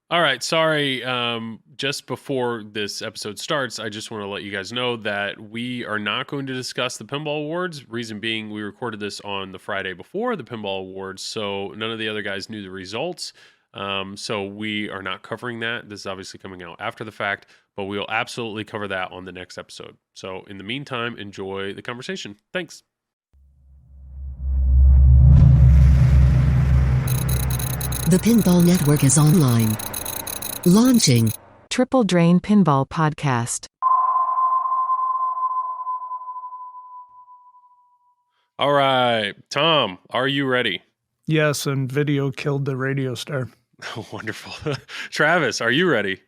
All right, sorry. Just before this episode starts, I just want to let you guys know that we are not going to discuss the Pinball Awards. Reason being, we recorded this on the Friday before the Pinball Awards, so none of the other guys knew the results. So we are not covering that. This is obviously coming out after the fact, but we will absolutely cover that on the next episode. So in the meantime, enjoy the conversation. Thanks. The Pinball Network is online. Launching Triple Drain Pinball Podcast. All right, Tom, are you ready? Yes, and video killed the radio star. Oh, wonderful. Travis, are you ready?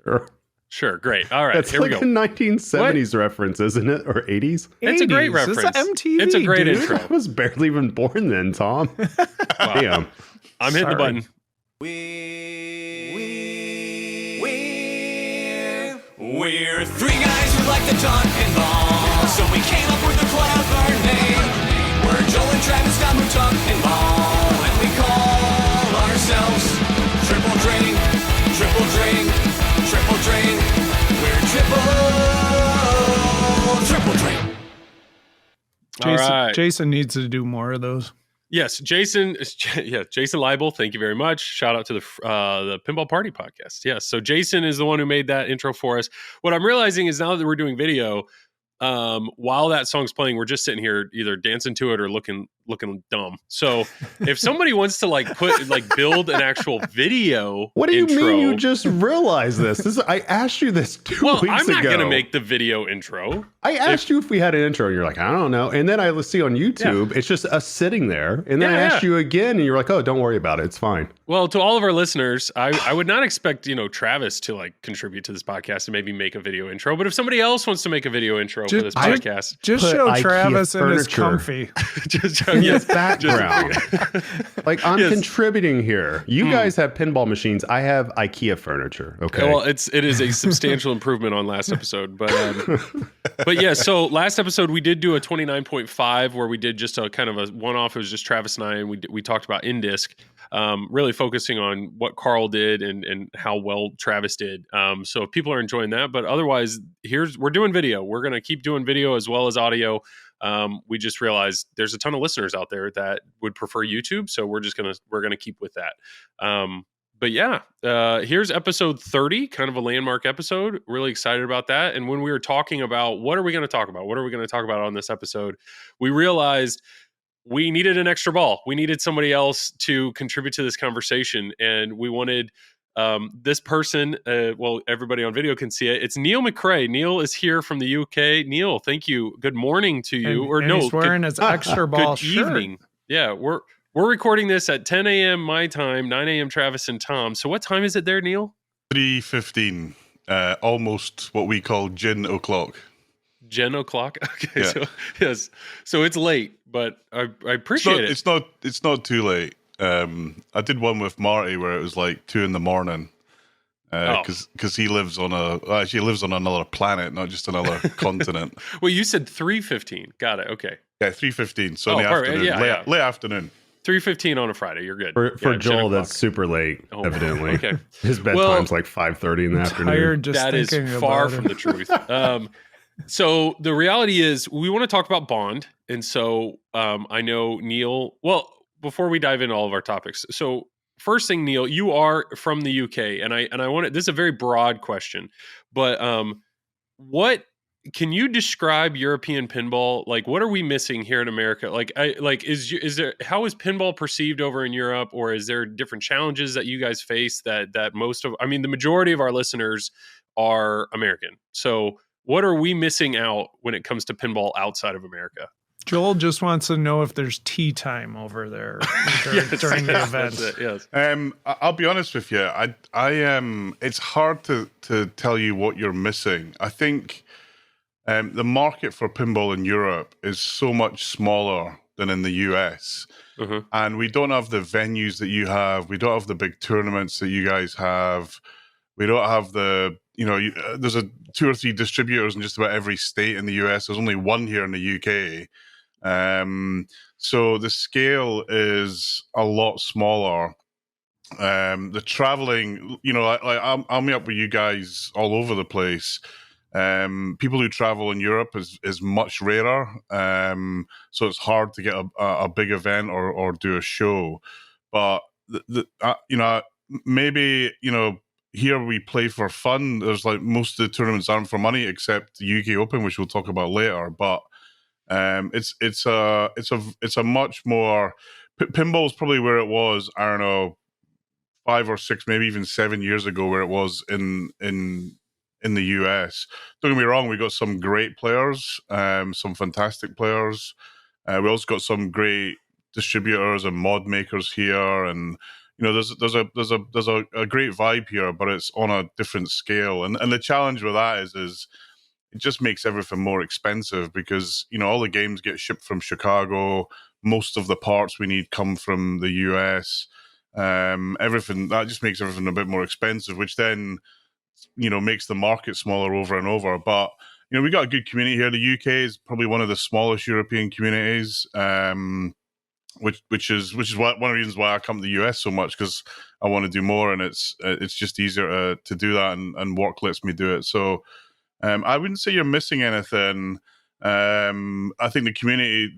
Sure. Sure, great. All right, That's here like we a go. 1970s reference, isn't it? Or 80s? It's a great 80s. reference. It's MTV. It's a great dude. intro. I was barely even born then, Tom. Damn. I'm hitting the button. We're three guys who like to talk pinball, so we came up with a clever name. We're Joel and Travis Scott who talk pinball, and we call ourselves Triple Drain, Triple Drain, Triple Drain. We're Triple Drain. All right. Jason needs to do more of those. Yes, Jason. Yeah, Jason Leibel. Thank you very much. Shout out to the Pinball Party podcast. Yes, so Jason is the one who made that intro for us. What I'm realizing is now that we're doing video, while that song's playing, we're just sitting here either dancing to it or looking dumb. So if somebody wants to build an actual video, What do you intro, mean you just realized this? I asked you this 2 weeks ago. I'm not going to make the video intro. I asked you if we had an intro, and you're like, I don't know. And then I see on YouTube, it's just us sitting there. And then I asked you again, and you're like, oh, don't worry about it. It's fine. Well, to all of our listeners, I would not expect, Travis to contribute to this podcast and maybe make a video intro. But if somebody else wants to make a video intro for this podcast, Just Put show IKEA Travis in his furniture. comfy. just Yes, background. Like, I'm Yes. contributing here. You guys have pinball machines. I have IKEA furniture. Okay. Well, it is a substantial improvement on last episode, but yeah. So last episode we did do a 29.5 where we did just a kind of a one-off. It was just Travis and I, and we talked about in-disc, really focusing on what Carl did and how well Travis did. So if people are enjoying that, but otherwise, we're doing video. We're gonna keep doing video as well as audio. We just realized there's a ton of listeners out there that would prefer YouTube, so we're gonna keep with that. But yeah, here's episode 30, kind of a landmark episode. Really excited about that. And when we were talking about what are we going to talk about on this episode, we realized we needed an extra ball. We needed somebody else to contribute to this conversation, and we wanted this person. Well, everybody on video can see it. It's Neil McRae. Neil is here from the UK. Neil, thank you. Good morning to you. And he's wearing his extra ball good shirt. evening. Yeah, we're recording this at 10 a.m. my time, 9 a.m. Travis and Tom. So what time is it there, Neil? 3:15. Almost what we call gin o'clock. Gin o'clock? Okay, Yeah. so yes. So it's late, but I appreciate it. It's not too late. I did one with Marty where it was like 2 a.m. Because he lives on another planet, not just another continent. Well, you said 3:15. Got it. Okay. Yeah, 3:15. So in the perfect. afternoon, Yeah. late afternoon. 3:15 on a Friday. You're good. For Yeah, Joel, 10 that's o'clock. super late, Oh, evidently. okay. His bedtime's like 5:30 in the afternoon. Tired just That is thinking far about from it. the truth. So the reality is we want to talk about Bond. And so I know Neil, well, before we dive into all of our topics. So first thing, Neil, you are from the UK, and I want this is a very broad question, but what can you describe European pinball? Like, what are we missing here in America? Is there, how is pinball perceived over in Europe, or is there different challenges that you guys face that the majority of our listeners are American. So what are we missing out when it comes to pinball outside of America? Joel just wants to know if there's tea time over there during the event. That's it, yes. I'll be honest with you. I it's hard to tell you what you're missing. I think the market for pinball in Europe is so much smaller than in the US. Mm-hmm. And we don't have the venues that you have. We don't have the big tournaments that you guys have. We don't have there's 2 or 3 distributors in just about every state in the US. There's only one here in the UK. So the scale is a lot smaller. The traveling, I'll meet up with you guys all over the place. People who travel in Europe is much rarer, so it's hard to get a big event or do a show. But maybe here we play for fun. There's like most of the tournaments aren't for money except the UK Open, which we'll talk about later. But it's a much more pinball's probably where it was. I don't know, 5 or 6, maybe even 7 years ago, where it was in the US. Don't get me wrong, we got some great players, some fantastic players. We also got some great distributors and mod makers here, and there's a great vibe here, but it's on a different scale. And the challenge with that is it just makes everything more expensive because all the games get shipped from Chicago. Most of the parts we need come from the US. Everything that just makes everything a bit more expensive, which then makes the market smaller over and over. But we got a good community here. The UK is probably one of the smallest European communities, which is one of the reasons why I come to the US so much, because I want to do more, and it's just easier to do that, and work lets me do it. So I wouldn't say you're missing anything. I think the community,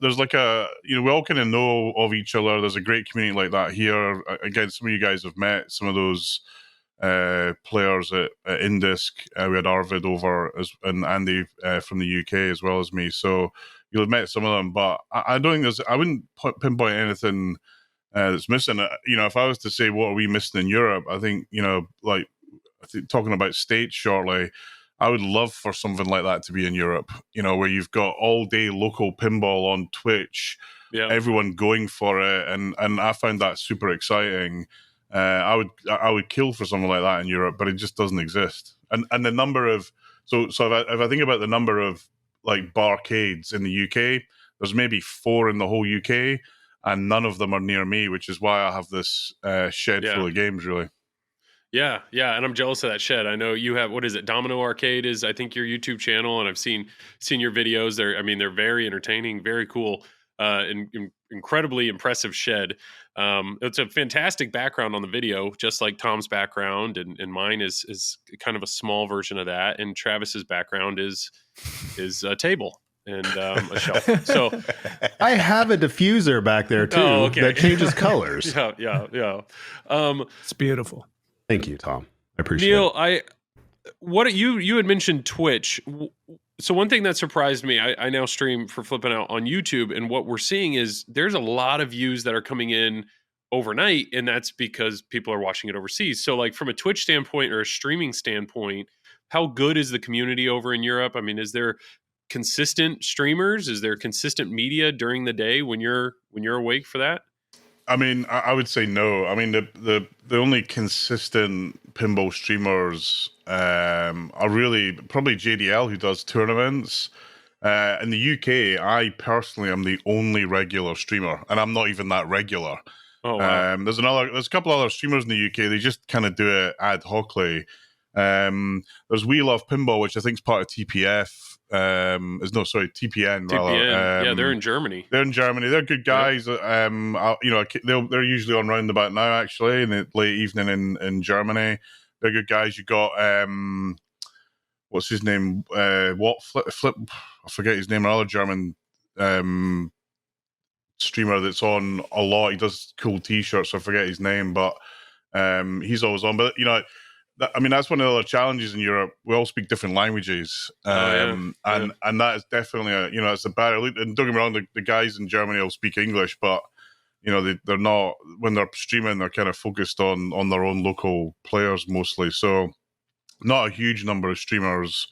there's like we all kind of know of each other. There's a great community like that here. Again, some of you guys have met some of those players at Indisc. We had Arvid over and Andy from the UK as well as me. So you'll have met some of them, but I don't think I wouldn't pinpoint anything that's missing. If I was to say what are we missing in Europe, I think, talking about states shortly, I would love for something like that to be in Europe, where you've got all day local pinball on Twitch, everyone going for it. And I found that super exciting. I would kill for something like that in Europe, but it just doesn't exist. And the number of, so if I think about the number of like barcades in the UK, there's maybe 4 in the whole UK, and none of them are near me, which is why I have this shed full of games, really. Yeah, and I'm jealous of that shed. I know you have, what is it? Domino Arcade is, I think, your YouTube channel, and I've seen your videos. They're very entertaining, very cool, incredibly impressive shed. It's a fantastic background on the video, just like Tom's background, and mine is kind of a small version of that, and Travis's background is a table and a shelf. So I have a diffuser back there too that changes colors. Yeah. It's beautiful. Thank you, Tom. I appreciate it. Neil, you had mentioned Twitch. So one thing that surprised me, I now stream for Flipping Out on YouTube, and what we're seeing is there's a lot of views that are coming in overnight, and that's because people are watching it overseas. So like from a Twitch standpoint or a streaming standpoint, how good is the community over in Europe? I mean, is there consistent streamers? Is there consistent media during the day when you're awake for that? I mean, I would say no. I mean, the only consistent pinball streamers are really probably JDL, who does tournaments. In the UK, I personally am the only regular streamer, and I'm not even that regular. Oh, wow. There's a couple other streamers in the UK. They just kind of do it ad hocly. There's We Love Pinball, which I think is part of TPF. TPN. TPN. They're in Germany. They're good guys. Yep. They're usually on roundabout now, actually, in the late evening in Germany. They're good guys. You got what's his name? Flip? I forget his name. Another German streamer that's on a lot. He does cool T-shirts. I forget his name, but he's always on. But that's one of the other challenges in Europe. We all speak different languages, and that is definitely it's a barrier. And don't get me wrong, the guys in Germany will speak English, but they're not, when they're streaming, they're kind of focused on their own local players mostly. So not a huge number of streamers,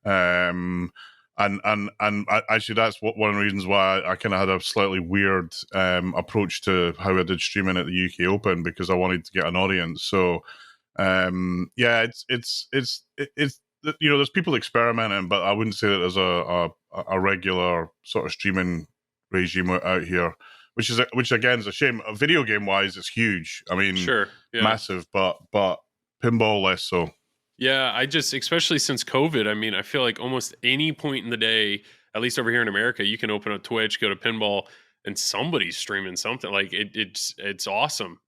and actually that's one of the reasons why I kind of had a slightly weird approach to how I did streaming at the UK Open, because I wanted to get an audience. So. It's there's people experimenting, but I wouldn't say that there's a regular sort of streaming regime out here, which again is a shame. Video game wise, it's huge. I mean, sure, massive, but pinball less so. Yeah, especially since COVID, I mean, I feel like almost any point in the day, at least over here in America, you can open up Twitch, go to Pinball, and somebody's streaming something. Like it's awesome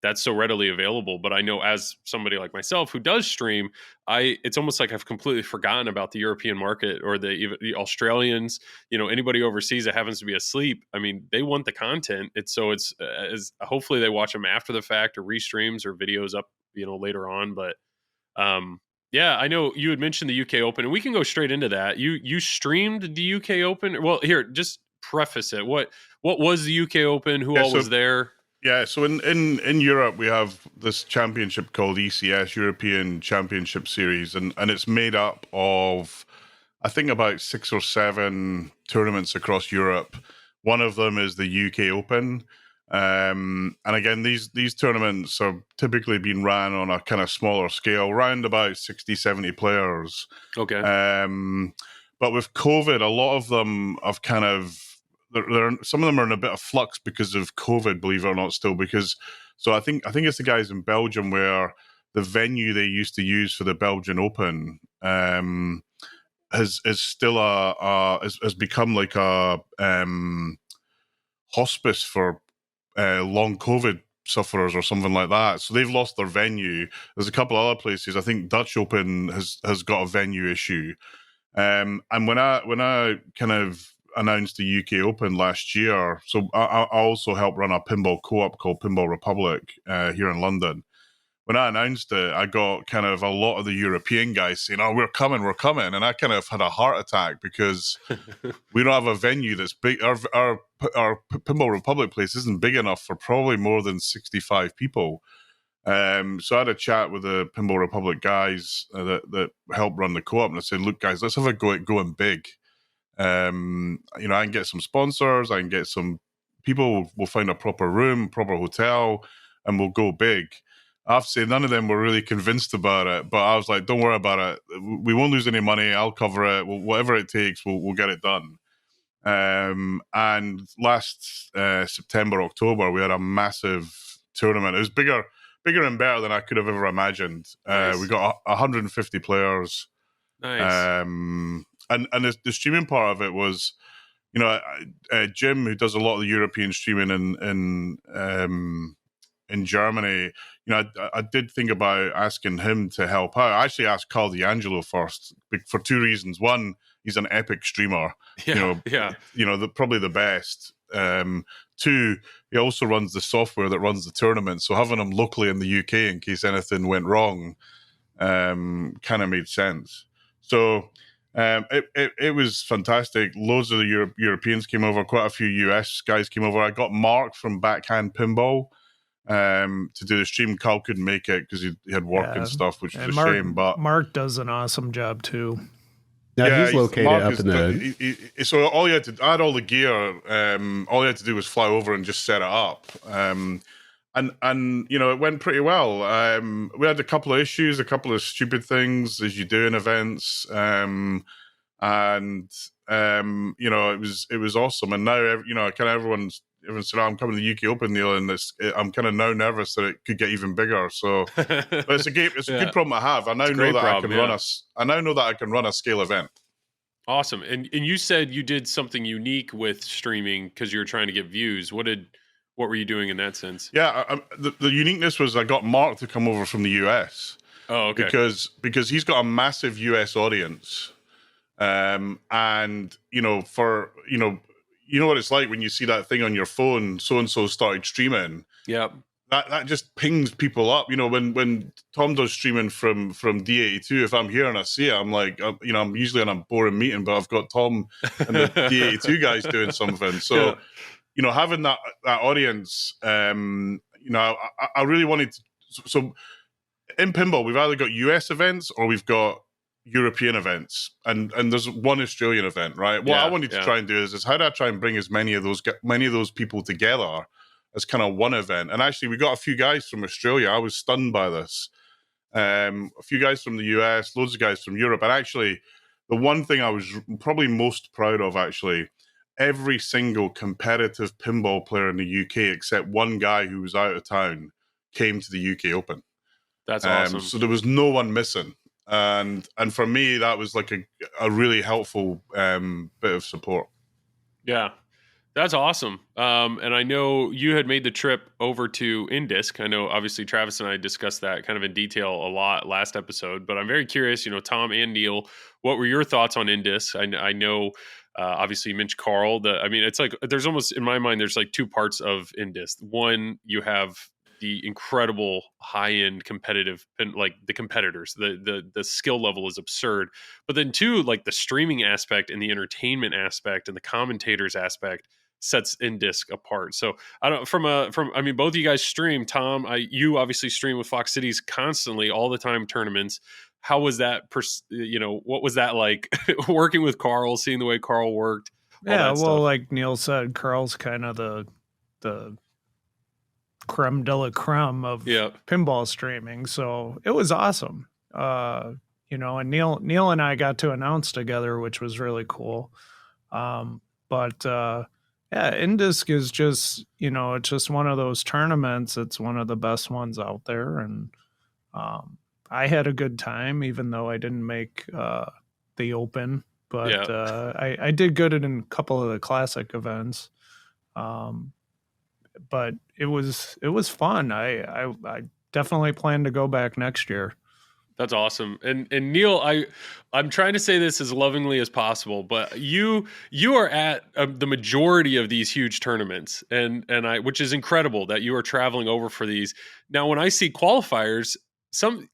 that's so readily available. But I know as somebody like myself who does stream, it's almost like I've completely forgotten about the European market or even the Australians, anybody overseas that happens to be asleep. I mean, they want the content. It's hopefully they watch them after the fact or restreams or videos up, later on. But yeah, I know you had mentioned the UK Open, and we can go straight into that. You streamed the UK Open. Well, here, just preface it. What was the UK Open? Who all was there? Yeah, so in Europe we have this championship called ECS, European Championship Series, and it's made up of, I think, about 6 or 7 tournaments across Europe. One of them is the UK Open. And again, these tournaments are typically being ran on a kind of smaller scale, around about 60, 70 players. Okay. But with COVID, a lot of them have kind of, some of them are in a bit of flux because of COVID, believe it or not, still. So I think it's the guys in Belgium where the venue they used to use for the Belgian Open has still has become like a hospice for long COVID sufferers or something like that. So they've lost their venue. There's a couple other places. I think Dutch Open has got a venue issue. And when I kind of announced the UK Open last year, so I also helped run a pinball co-op called Pinball Republic here in London. When I announced it, I got kind of a lot of the European guys saying, "Oh, we're coming," and I kind of had a heart attack because we don't have a venue that's big. Our Pinball Republic place isn't big enough for probably more than 65 people. So I had a chat with the Pinball Republic guys that helped run the co-op, and I said, "Look, guys, let's have a go at going big. I can get some sponsors, I can get some people, we'll find a proper room, proper hotel, and we'll go big." I have to say, none of them were really convinced about it, but I was like, don't worry about it. We won't lose any money. I'll cover it. Whatever it takes, we'll get it done. And last September, October, we had a massive tournament. It was bigger and better than I could have ever imagined. Nice. We got 150 players. Nice. And the streaming part of it was, Jim, who does a lot of the European streaming in Germany, I did think about asking him to help out. I actually asked Carl D'Angelo first for 2 reasons. One, he's an epic streamer. Probably the best. 2, he also runs the software that runs the tournament. So having him locally in the UK in case anything went wrong kind of made sense. So it was fantastic. Loads of the Europeans came over. Quite a few US guys came over. I got Mark from Backhand Pinball to do the stream. Carl couldn't make it because he had work and stuff, which is a shame. But Mark does an awesome job too. Yeah, he's located up in the. So all you had to, I had all the gear. All you had to do was fly over and just set it up. And it went pretty well. We had a couple of issues, a couple of stupid things as you do in events. It was awesome. And now kind of everyone said, "I'm coming to the UK Open, Neil," and I'm kind of now nervous that it could get even bigger. So, but it's a game. It's a good problem I have. I now know that I can run a scale event. Awesome. And you said you did something unique with streaming because you were trying to get views. What were you doing in that sense? Yeah, the uniqueness was I got Mark to come over from the US. Oh, okay. Because he's got a massive US audience, and you know what it's like when you see that thing on your phone, so and so started streaming. Yeah. That just pings people up. When Tom does streaming from D82, if I'm here and I see it, I'm like, I'm usually on a boring meeting, but I've got Tom and the D82 guys doing something. So, having that audience, I really wanted to. So in pinball, we've either got US events or we've got European events, and there's one Australian event, right? What I wanted to try and do is how do I try and bring as many of those people together as kind of one event? And actually, we got a few guys from Australia. I was stunned by this. A few guys from the US, loads of guys from Europe, and actually, the one thing I was probably most proud of, actually, every single competitive pinball player in the UK except one guy who was out of town came to the UK Open. That's awesome. So there was no one missing. And for me, that was like a really helpful bit of support. Yeah. That's awesome. And I know you had made the trip over to Indisc. I know obviously Travis and I discussed that kind of in detail a lot last episode, but I'm very curious, Tom and Neil, what were your thoughts on Indisc? I know, obviously you mentioned Carl. It's like, there's almost, in my mind, there's like two parts of Indisc. One, you have the incredible high-end competitive, and like the competitors, the skill level is absurd. But then two, like the streaming aspect and the entertainment aspect and the commentators aspect sets Indisc apart. So I don't both of you guys stream. Tom, you obviously stream with Fox Cities constantly, all the time, tournaments. How was that? What was that like working with Carl, seeing the way Carl worked? Yeah, well, like Neil said, Carl's kind of the creme de la creme of pinball streaming. So it was awesome. And Neil and I got to announce together, which was really cool. Yeah, Indisc is just, it's just one of those tournaments. It's one of the best ones out there. And I had a good time, even though I didn't make the Open. But I did good in a couple of the classic events. But it was fun. I definitely plan to go back next year. That's awesome. And Neil, I'm trying to say this as lovingly as possible, but you are at the majority of these huge tournaments, which is incredible that you are traveling over for these. Now, when I see qualifiers,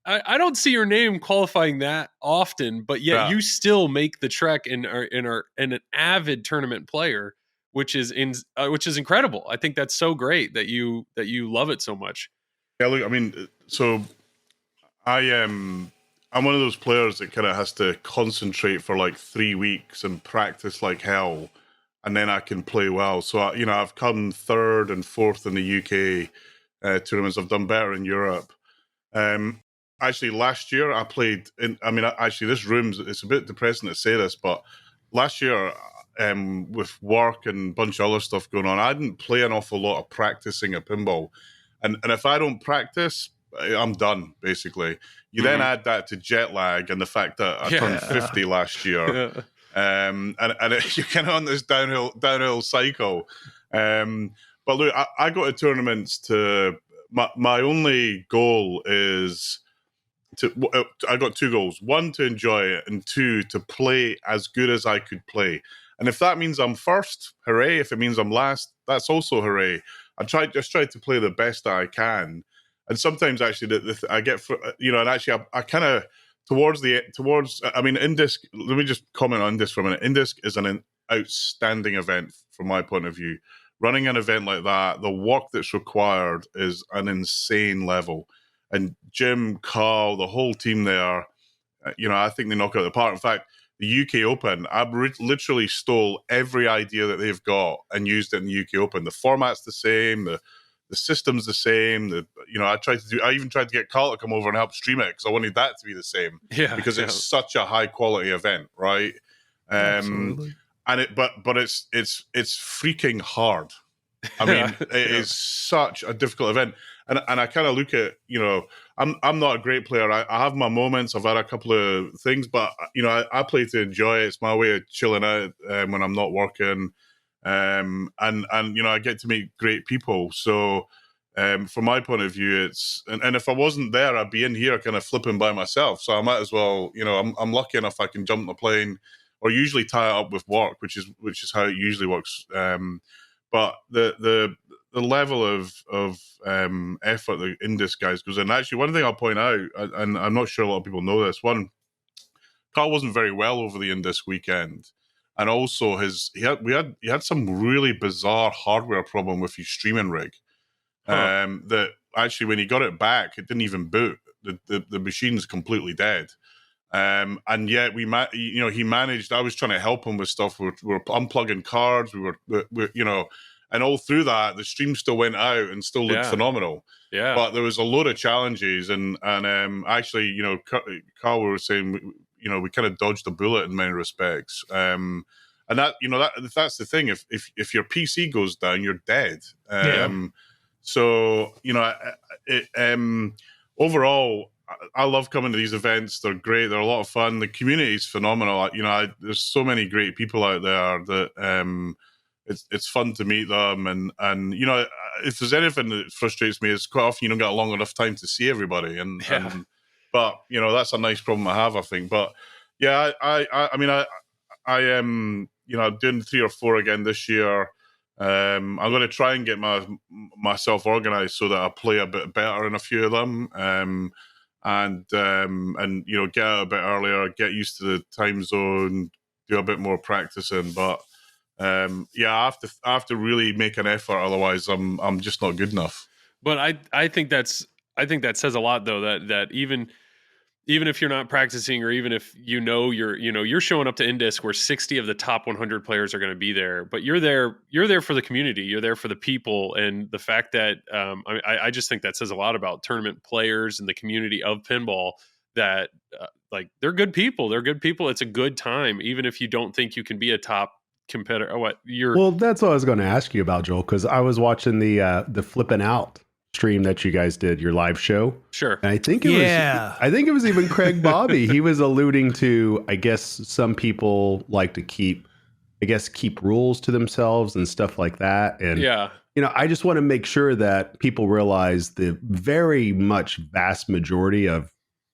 I don't see your name qualifying that often, but yet you still make the trek and are an avid tournament player, which is incredible. I think that's so great that you love it so much. Yeah, look, so I'm one of those players that kind of has to concentrate for like 3 weeks and practice like hell, and then I can play well. So I've come third and fourth in the UK tournaments. I've done better in Europe. Actually, last year I played in. This room's, it's a bit depressing to say this, but last year, with work and a bunch of other stuff going on, I didn't play an awful lot of practicing a pinball, and if I don't practice, I'm done, basically. You then add that to jet lag and the fact that I turned 50 last year. And you're kind of on this downhill cycle. But look, I go to tournaments to, my only goal is I got two goals. One, to enjoy it, and two, to play as good as I could play. And if that means I'm first, hooray. If it means I'm last, that's also hooray. I try to play the best that I can. And sometimes actually I get, and actually I kind of Indisc, let me just comment on this for a minute. Indisc is an outstanding event from my point of view. Running an event like that, the work that's required is an insane level. And Jim, Carl, the whole team there, I think they knock it out of the park. In fact, the UK Open, I literally stole every idea that they've got and used it in the UK Open. The format's the same, the system's the same. I even tried to get Carl to come over and help stream it because I wanted that to be the same. Yeah, because it's such a high quality event, right? Absolutely. And but it's freaking hard. It is such a difficult event. And I kind of look at, I'm not a great player. I have my moments. I've had a couple of things, but I play to enjoy it. It's my way of chilling out when I'm not working. And I get to meet great people. So from my point of view, it's and if I wasn't there, I'd be in here kind of flipping by myself. So I might as well, I'm lucky enough I can jump on the plane, or usually tie it up with work, which is how it usually works. But the level of effort the Indisc guys goes in. Actually, one thing I'll point out, and I'm not sure a lot of people know this, one, Carl wasn't very well over the Indisc weekend. And also he had some really bizarre hardware problem with his streaming rig. That actually when he got it back, it didn't even boot. The machine's completely dead. And yet he managed. I was trying to help him with stuff. We were unplugging cards. We were and all through that, the stream still went out and still looked phenomenal. Yeah. But there was a load of challenges, and actually, Carl were saying, we kind of dodged a bullet in many respects. And that's the thing. If your PC goes down, you're dead. So overall, I love coming to these events. They're great. They're a lot of fun. The community is phenomenal. There's so many great people out there that it's fun to meet them, and you know, if there's anything that frustrates me, is quite often you don't get a long enough time to see everybody, and but you know, that's a nice problem to have, I think. But yeah, I mean, I am, you know, doing 3 or 4 again this year. I'm going to try and get myself organized so that I play a bit better in a few of them, and you know, get out a bit earlier, get used to the time zone, do a bit more practicing. But yeah, I have to really make an effort, otherwise I'm just not good enough. But I think that says a lot, though, that even if you're not practicing, or even if you're showing up to Indisc where 60 of the top 100 players are going to be there, but you're there for the community, you're there for the people, and the fact that I just think that says a lot about tournament players and the community of pinball, that like they're good people. It's a good time, even if you don't think you can be a top competitor. Well, that's what I was going to ask you about, Joel, because I was watching the Flippin' Out stream that you guys did, your live show. Sure. And I think it was even Craig Bobby. He was alluding to, I guess, some people like to keep rules to themselves and stuff like that. And you know, I just want to make sure that people realize the very much vast majority of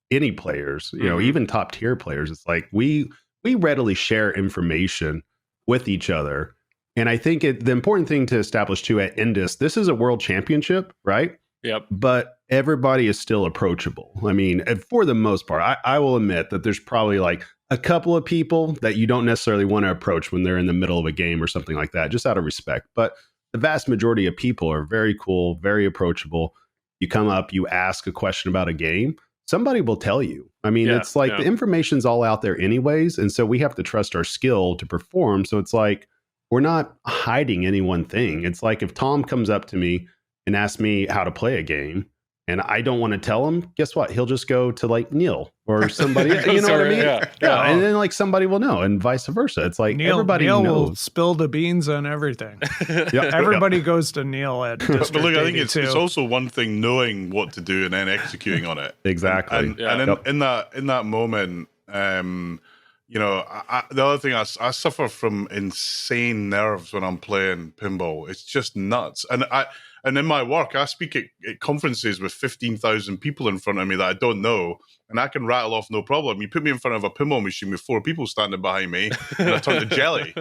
any players, you know, even top tier players, it's like we readily share information with each other. And I think the important thing to establish too at Indisc, this is a world championship, right? Yep. But everybody is still approachable. I mean, for the most part, I will admit that there's probably like a couple of people that you don't necessarily want to approach when they're in the middle of a game or something like that, just out of respect. But the vast majority of people are very cool, very approachable. You come up, you ask a question about a game, somebody will tell you. I mean, it's like the information's all out there anyways. And so we have to trust our skill to perform. So it's like, we're not hiding any one thing. It's like if Tom comes up to me and asks me how to play a game and I don't want to tell him, guess what? He'll just go to like Neil or somebody. You know what I mean? Yeah. And then like somebody will know, and vice versa. It's like everybody Neil knows. Will spill the beans on everything. Everybody goes to Neil at District But look, I think 82. it's also one thing knowing what to do and then executing on it. Exactly. And in that moment, you know, the other thing, I suffer from insane nerves when I'm playing pinball. It's just nuts. And in my work, I speak at conferences with 15,000 people in front of me that I don't know, and I can rattle off no problem. You put me in front of a pinball machine with 4 people standing behind me, and I turn to jelly.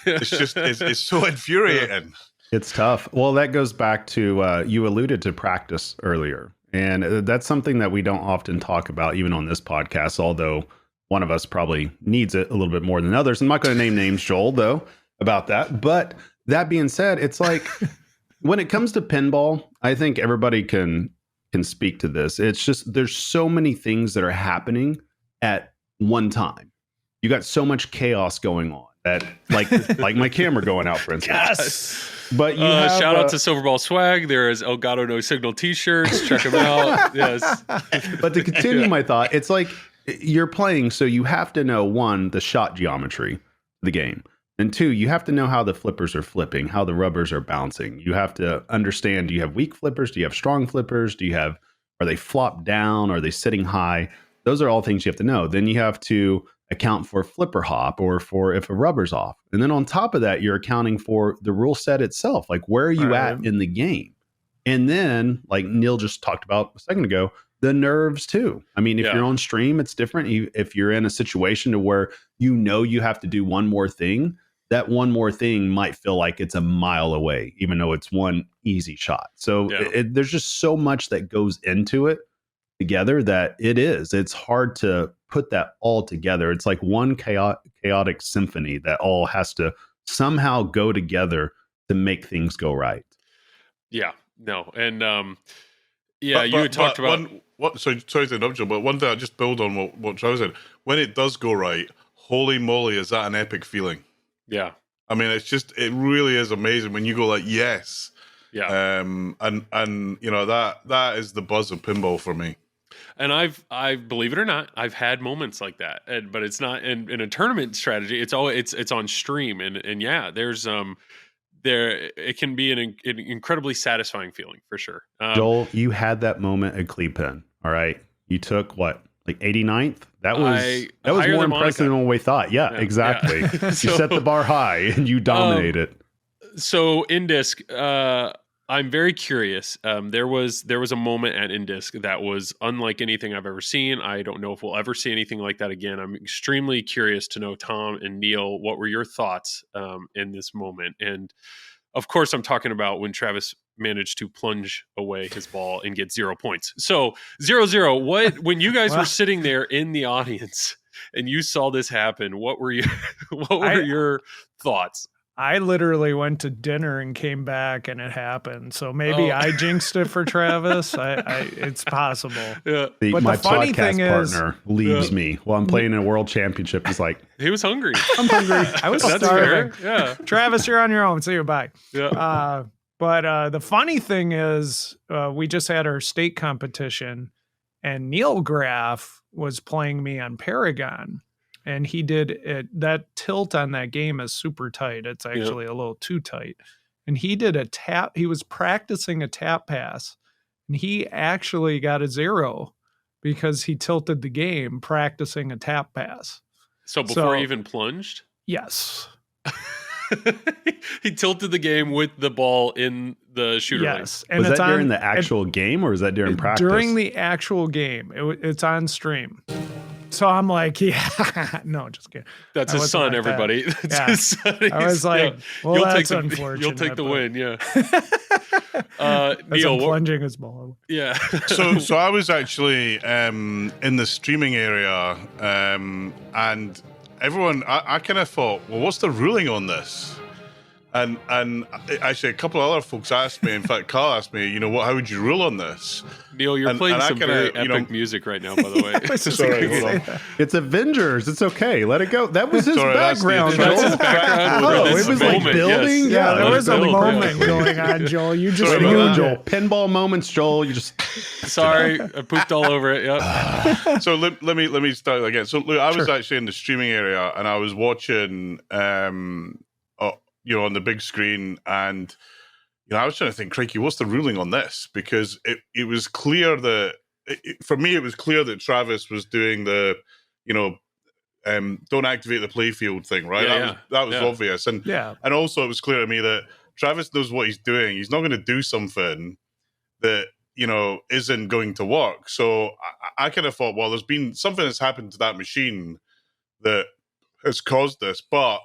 It's so infuriating. It's tough. Well, that goes back to, you alluded to practice earlier, and that's something that we don't often talk about, even on this podcast, although one of us probably needs it a little bit more than others. I'm not going to name names, Joel, though, about that. But that being said, it's like when it comes to pinball, I think everybody can speak to this. It's just there's so many things that are happening at one time. You got so much chaos going on that, like my camera going out, for instance. Yes. But you shout out to Silverball Swag. There is Elgato No Signal t-shirts. Check them out. Yes. But to continue my thought, it's like you're playing, so you have to know, 1, the shot geometry of the game, and 2, you have to know how the flippers are flipping, how the rubbers are bouncing. You have to understand, do you have weak flippers? Do you have strong flippers? Are they flopped down? Are they sitting high? Those are all things you have to know. Then you have to account for flipper hop, or for if a rubber's off. And then on top of that, you're accounting for the rule set itself. Like, where are you at in the game? And then, like Neil just talked about a second ago, the nerves too. I mean, if you're on stream, it's different. If you're in a situation to where you have to do one more thing, that one more thing might feel like it's a mile away, even though it's one easy shot. So there's just so much that goes into it together that it's hard to put that all together. It's like one chaotic symphony that all has to somehow go together to make things go right. Yeah, no. And you had talked about sorry to interrupt you, but one thing I just build on what Travis said. When it does go right, holy moly, is that an epic feeling? Yeah. I mean, it really is amazing when you go like, yes. Yeah. And you know, that is the buzz of pinball for me. And I believe it or not, I've had moments like that, but it's not in a tournament strategy. It's on stream, and yeah, there's it can be an incredibly satisfying feeling for sure. Joel, you had that moment at Clepen. All right, you took what, like 89th? That was more impressive than what we thought. Yeah, exactly. Yeah. You set the bar high and you dominated. So Indisc, I'm very curious. There was a moment at Indisc that was unlike anything I've ever seen. I don't know if we'll ever see anything like that again. I'm extremely curious to know, Tom and Neil, what were your thoughts in this moment? And of course, I'm talking about when Travis managed to plunge away his ball and get 0 points. So 0-0. What when you guys were sitting there in the audience and you saw this happen? What were your thoughts? I literally went to dinner and came back and it happened. So maybe I jinxed it for Travis. It's possible. Yeah. But my the funny podcast thing is, partner leaves me while I'm playing in a world championship. He's like, He was hungry. I'm hungry. I was That's starving. fair. Yeah. Travis, you're on your own. See you. Bye. Yeah. But the funny thing is, we just had our state competition, and Neil Graf was playing me on Paragon, and he did it. That tilt on that game is super tight. It's actually a little too tight. And he did a tap. He was practicing a tap pass, and he actually got a 0 because he tilted the game practicing a tap pass. So before he even plunged? Yes. He tilted the game with the ball in the shooter lane. Yes. And was it's that during on, the actual game or was that during practice? During the actual game. It's on stream. So I'm like, yeah, no, just kidding. That's I his son, wasn't like everybody. that. That's Yeah. his son. I was like, well, that's unfortunate. You'll take the but- win, yeah. As Neil, I'm plunging his ball. yeah. So I was actually in the streaming area, and everyone, I kind of thought, well, what's the ruling on this? And actually, a couple of other folks asked me. In fact, Carl asked me, how would you rule on this? Neil, you're playing and I some kinda, very epic music right now, by the way. Sorry, hold on. It's Avengers. It's okay. Let it go. That was his Sorry, that's the- background. that's Joel. his background for Oh, this it was moment, like building. yes. Yeah, there was a build, moment yeah. going on, Joel. You just Sorry Way to go, ruined Joel. it. Pinball moments, Joel. You just Sorry, I pooped all over it. Yep. So let me start again. So look, I was actually in the streaming area, and I was watching, on the big screen, and I was trying to think, crikey, what's the ruling on this? Because it was clear that for me, it was clear that Travis was doing the, don't activate the playfield thing, right? That was obvious, and also it was clear to me that Travis knows what he's doing. He's not going to do something that isn't going to work. So I kind of thought, well, there's been something that's happened to that machine that has caused this, but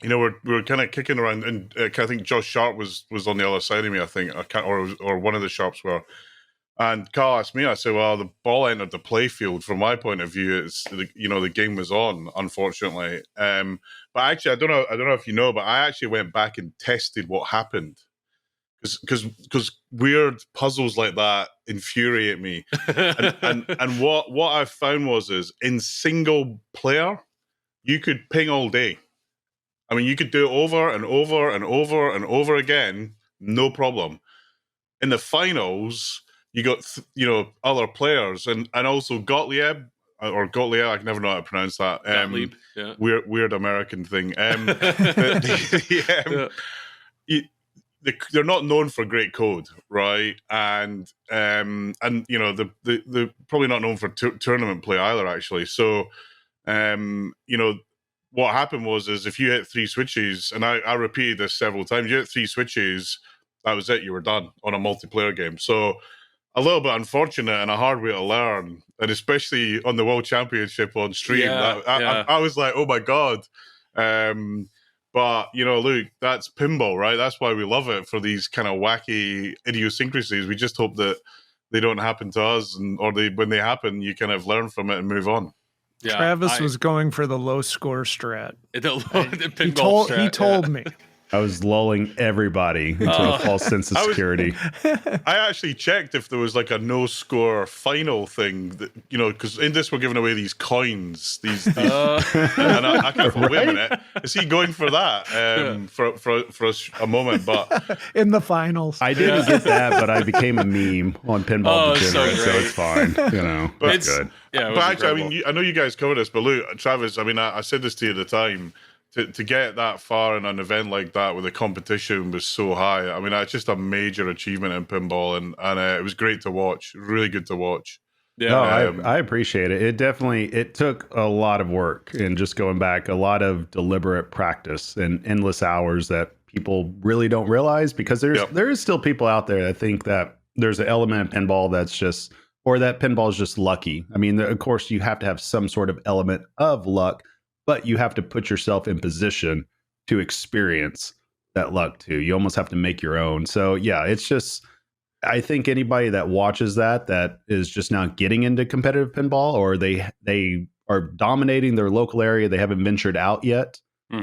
we were kind of kicking around, and I think Josh Sharp was on the other side of me, I think, or one of the Sharps were. And Carl asked me, I said, well, the ball entered the playfield. From my point of view, it's the game was on, unfortunately. But actually, I don't know if you know, but I actually went back and tested what happened, because weird puzzles like that infuriate me. and what I found is in single player, you could ping all day. I mean, you could do it over and over and over and over again, no problem. In the finals, you got other players, and also Gottlieb, I can never know how to pronounce that. Gottlieb, yeah. Weird American thing. They're not known for great code, right? And they're probably not known for tournament play either, actually. So, what happened is if you hit 3 switches, and I repeated this several times, you hit 3 switches, that was it, you were done on a multiplayer game. So a little bit unfortunate and a hard way to learn, and especially on the World Championship on stream. I was like, oh my God. But, Luke, that's pinball, right? That's why we love it, for these kind of wacky idiosyncrasies. We just hope that they don't happen to us, when they happen, you kind of learn from it and move on. Yeah, Travis was going for the low score strat. He told me. I was lulling everybody into a false sense of security. I actually checked if there was like a no score final thing that, because in this we're giving away these coins, and I kind of thought, wait a minute, is he going for that for a moment? But in the finals, I didn't get that, but I became a meme on Pinball Degenerate, so it's fine. But it's good. Yeah, but actually, I know you guys covered this, but Luke, Travis, I said this to you at the time. To get that far in an event like that, where the competition was so high, I mean, it's just a major achievement in pinball, and it was great to watch. Really good to watch. Yeah, no, I appreciate it. It took a lot of work, and just going back, a lot of deliberate practice and endless hours that people really don't realize, because there is still people out there that think that there's an element of pinball that's just, or that pinball is just lucky. I mean, of course, you have to have some sort of element of luck, but you have to put yourself in position to experience that luck too. You almost have to make your own. So yeah, it's just, I think anybody that watches that is just now getting into competitive pinball, or they are dominating their local area, they haven't ventured out yet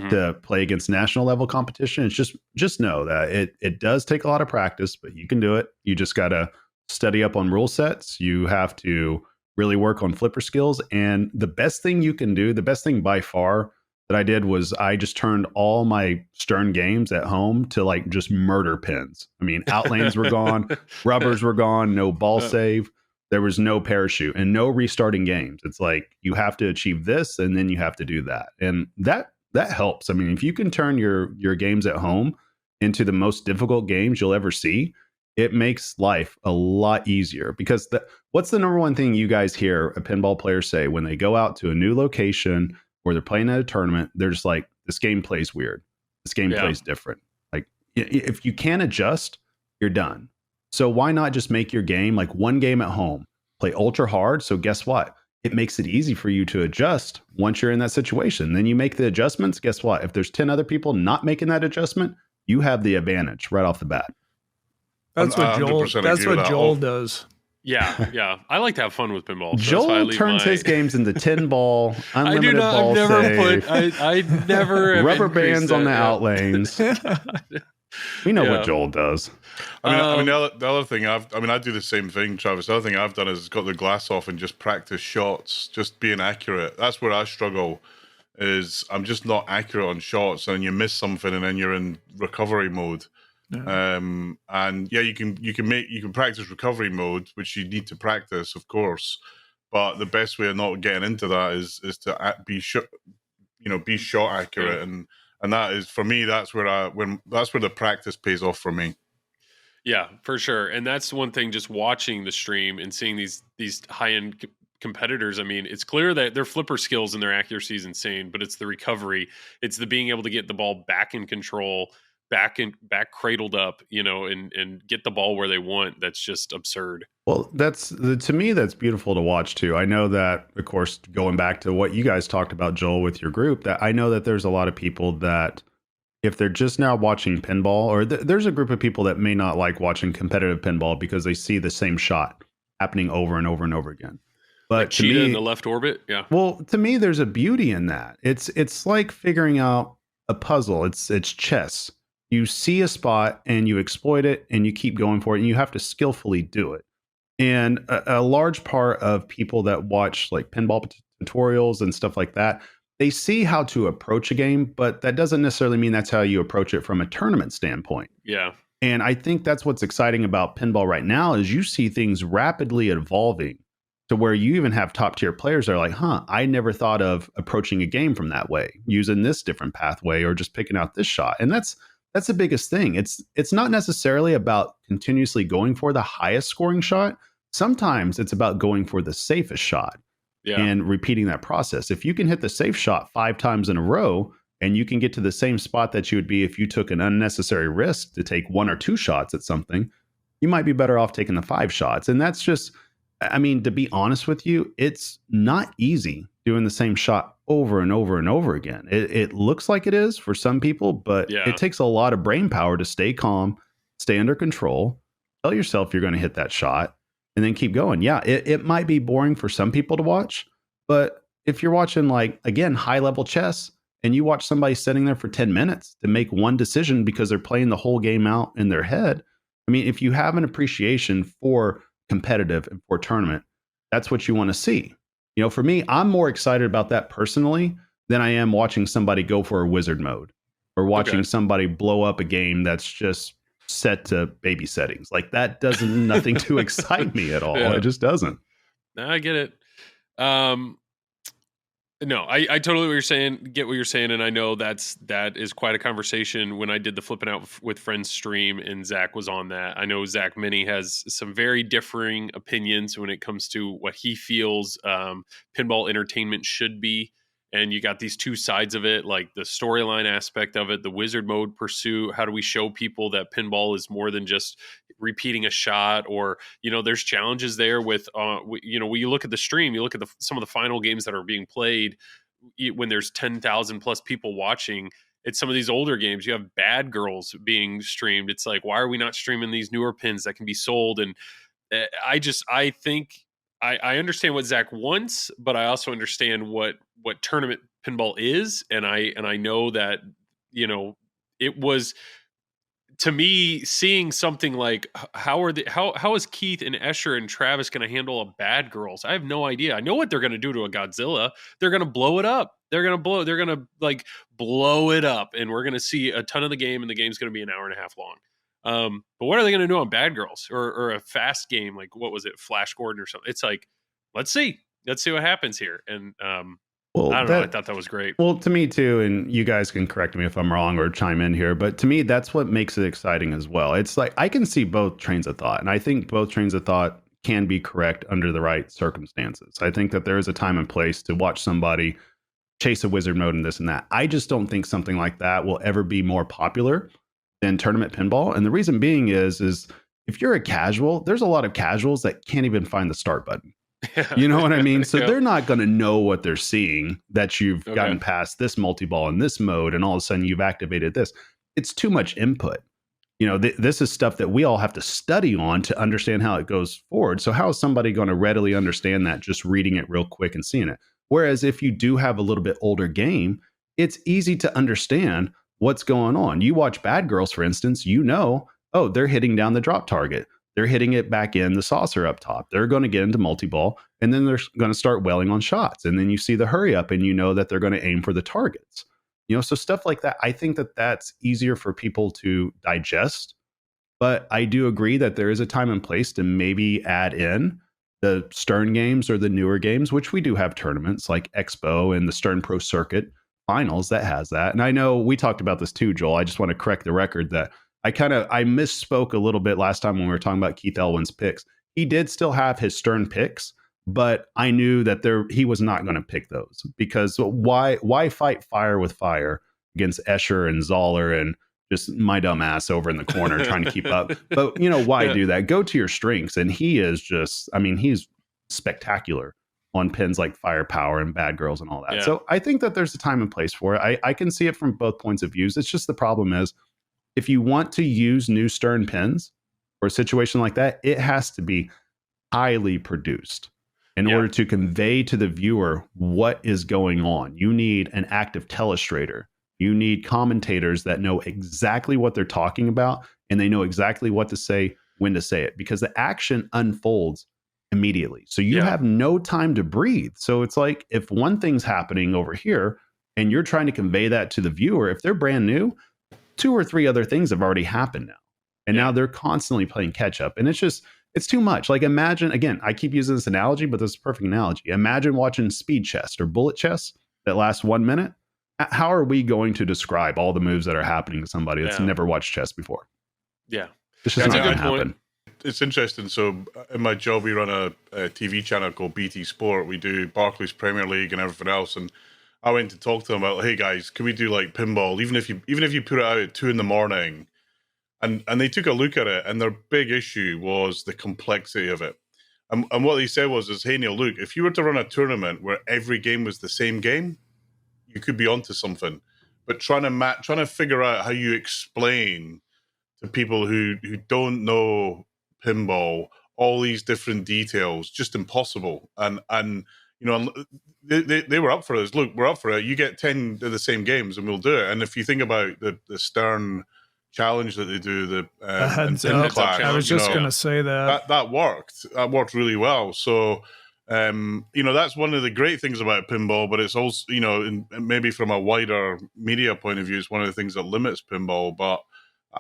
to play against national level competition. It's just know that it does take a lot of practice, but you can do it. You just got to study up on rule sets. You have to really work on flipper skills. And the best thing you can do, the best thing by far that I did, was I just turned all my Stern games at home to like just murder pins. I mean, outlanes were gone, rubbers were gone, no ball save. There was no parachute and no restarting games. It's like, you have to achieve this and then you have to do that. And that helps. I mean, if you can turn your games at home into the most difficult games you'll ever see, it makes life a lot easier. Because what's the number one thing you guys hear a pinball player say when they go out to a new location or they're playing at a tournament? They're just like, this game plays weird. This game plays different. Like, if you can't adjust, you're done. So why not just make your game like one game at home, play ultra hard? So guess what? It makes it easy for you to adjust once you're in that situation. Then you make the adjustments. Guess what? If there's 10 other people not making that adjustment, you have the advantage right off the bat. That's what Joel does. Yeah. I like to have fun with pinball. So Joel turns his games into 10 ball, unlimited ball save. I never rubber bands on the outlanes. We know what Joel does. I mean, the other thing I do the same thing, Travis. The other thing I've done is got the glass off and just practice shots, just being accurate. That's where I struggle. Is I'm just not accurate on shots, and you miss something, and then you're in recovery mode. Yeah. And yeah, you can practice recovery mode, which you need to practice, of course. But the best way of not getting into that is to be shot accurate, and that is, for me, that's where the practice pays off for me. Yeah, for sure. And that's one thing, just watching the stream and seeing these high-end competitors. I mean, it's clear that their flipper skills and their accuracy is insane, but it's the recovery. It's the being able to get the ball back in control, back cradled up, and get the ball where they want. That's just absurd. Well, to me, that's beautiful to watch too. I know that, of course, going back to what you guys talked about, Joel, with your group, that I know that there's a lot of people that, if they're just now watching pinball, or there's a group of people that may not like watching competitive pinball because they see the same shot happening over and over and over again. But like to cheetah me, in the left orbit, yeah. Well, to me, there's a beauty in that. It's like figuring out a puzzle. It's chess. You see a spot and you exploit it and you keep going for it, and you have to skillfully do it. And a large part of people that watch like pinball tutorials and stuff like that, they see how to approach a game, but that doesn't necessarily mean that's how you approach it from a tournament standpoint. Yeah. And I think that's what's exciting about pinball right now, is you see things rapidly evolving to where you even have top tier players that are like, I never thought of approaching a game from that way, using this different pathway, or just picking out this shot. And that's the biggest thing. It's not necessarily about continuously going for the highest scoring shot. Sometimes it's about going for the safest shot. Yeah. And repeating that process. If you can hit the safe shot 5 times in a row, and you can get to the same spot that you would be if you took an unnecessary risk to take 1 or 2 shots at something, you might be better off taking the 5 shots. And that's just, I mean, to be honest with you, it's not easy doing the same shot over and over and over again. It looks like it is for some people, but it takes a lot of brain power to stay calm, stay under control, tell yourself you're going to hit that shot, and then keep going. Yeah, it might be boring for some people to watch, but if you're watching, like, again, high level chess, and you watch somebody sitting there for 10 minutes to make one decision because they're playing the whole game out in their head. I mean, if you have an appreciation for competitive and for tournament, that's what you want to see. For me, I'm more excited about that personally than I am watching somebody go for a wizard mode, or watching somebody blow up a game that's just set to baby settings. Like, that doesn't nothing to excite me at all. It just doesn't. No, I get it. No, I totally get what you're saying, and I know that is quite a conversation. When I did the Flipping Out with Friends stream and Zach was on that, I know Zach Minnie has some very differing opinions when it comes to what he feels pinball entertainment should be, And you got these two sides of it, like the storyline aspect of it, the wizard mode pursuit. How do we show people that pinball is more than just repeating a shot? Or, there's challenges there with, when you look at the stream, you look at some of the final games that are being played when there's 10,000 plus people watching. It's some of these older games. You have Bad Girls being streamed. It's like, why are we not streaming these newer pins that can be sold? And I think I understand what Zach wants, but I also understand what tournament pinball is. And I know that, it was, to me, seeing something like how is Keith and Escher and Travis going to handle a Bad Girls? I have no idea. I know what they're going to do to a Godzilla. They're going to blow it up. They're going to blow it up, and we're going to see a ton of the game, and the game's going to be an hour and a half long. But what are they going to do on Bad Girls or a fast game? Like, what was it? Flash Gordon or something? It's like, let's see what happens here. And, I don't know. I thought that was great. Well, to me too, and you guys can correct me if I'm wrong or chime in here, but to me, that's what makes it exciting as well. It's like I can see both trains of thought, and I think both trains of thought can be correct under the right circumstances. I think that there is a time and place to watch somebody chase a wizard mode and this and that. I just don't think something like that will ever be more popular than tournament pinball. And the reason being is if you're a casual, there's a lot of casuals that can't even find the start button. You know what I mean? So they're not going to know what they're seeing, that you've gotten past this multi-ball in this mode and all of a sudden you've activated this. It's too much input. This is stuff that we all have to study on to understand how it goes forward. So how is somebody going to readily understand that just reading it real quick and seeing it? Whereas if you do have a little bit older game, it's easy to understand what's going on. You watch Bad Girls, for instance, oh, they're hitting down the drop target. They're hitting it back in the saucer up top. They're going to get into multi-ball, and then they're going to start wailing on shots. And then you see the hurry up, and you know that they're going to aim for the targets. So stuff like that, I think that that's easier for people to digest. But I do agree that there is a time and place to maybe add in the Stern games or the newer games, which we do have tournaments like Expo and the Stern Pro Circuit Finals that has that. And I know we talked about this too, Joel. I just want to correct the record that I misspoke a little bit last time when we were talking about Keith Elwin's picks. He did still have his Stern picks, but I knew that he was not going to pick those, because why fight fire with fire against Escher and Zoller and just my dumb ass over in the corner trying to keep up? But why do that? Go to your strengths. And he is just, he's spectacular on pins like Firepower and Bad Girls and all that. Yeah. So I think that there's a time and place for it. I can see it from both points of views. It's just the problem is, if you want to use new Stern pins for a situation like that, it has to be highly produced in order to convey to the viewer what is going on. You need an active telestrator. You need commentators that know exactly what they're talking about, and they know exactly what to say, when to say it, because the action unfolds immediately. So you have no time to breathe. So it's like, if one thing's happening over here and you're trying to convey that to the viewer, if they're brand new, 2 or 3 other things have already happened now. And now they're constantly playing catch up. And it's too much. Like, imagine, again, I keep using this analogy, but this is a perfect analogy. Imagine watching speed chess or bullet chess that lasts 1 minute. How are we going to describe all the moves that are happening to somebody that's never watched chess before? Yeah. It's just not going to happen. It's interesting. So in my job, we run a TV channel called BT Sport. We do Barclays Premier League and everything else. And I went to talk to them about, hey guys, can we do like pinball? Even if you put it out at 2 a.m, and they took a look at it, and their big issue was the complexity of it. And what they said was, hey Neil, look, if you were to run a tournament where every game was the same game, you could be onto something. But trying to figure out how you explain to people who don't know pinball all these different details, just impossible. And they were up for it. Look, we're up for it. You get 10 of the same games and we'll do it. And if you think about the Stern challenge that they do, the heads up clash, I was just going to say that worked. That worked really well. So, that's one of the great things about pinball, but it's also, maybe from a wider media point of view, it's one of the things that limits pinball. But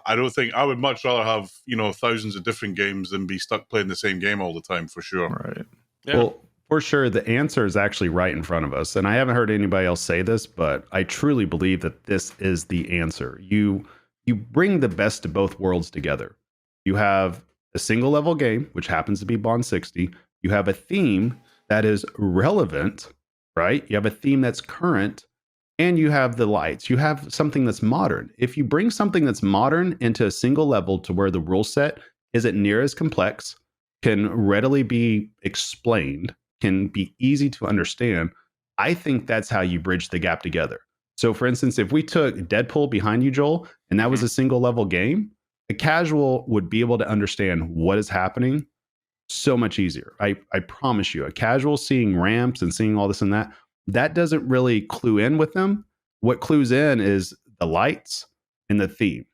I don't think I would much rather have, thousands of different games than be stuck playing the same game all the time, for sure. Right. Yeah. Well, for sure, the answer is actually right in front of us. And I haven't heard anybody else say this, but I truly believe that this is the answer. You bring the best of both worlds together. You have a single level game, which happens to be Bond 60. You have a theme that is relevant right? You have a theme that's current, and you have the lights. You have something that's modern. If you bring something that's modern into a single level to where the rule set isn't near as complex, can readily be explained, can be easy to understand, I think that's how you bridge the gap together. So, for instance, if we took Deadpool behind you, Joel, and that was a single level game, a casual would be able to understand what is happening so much easier. I promise you, a casual seeing ramps and seeing all this and that doesn't really clue in with them. What clues in is the lights and the theme.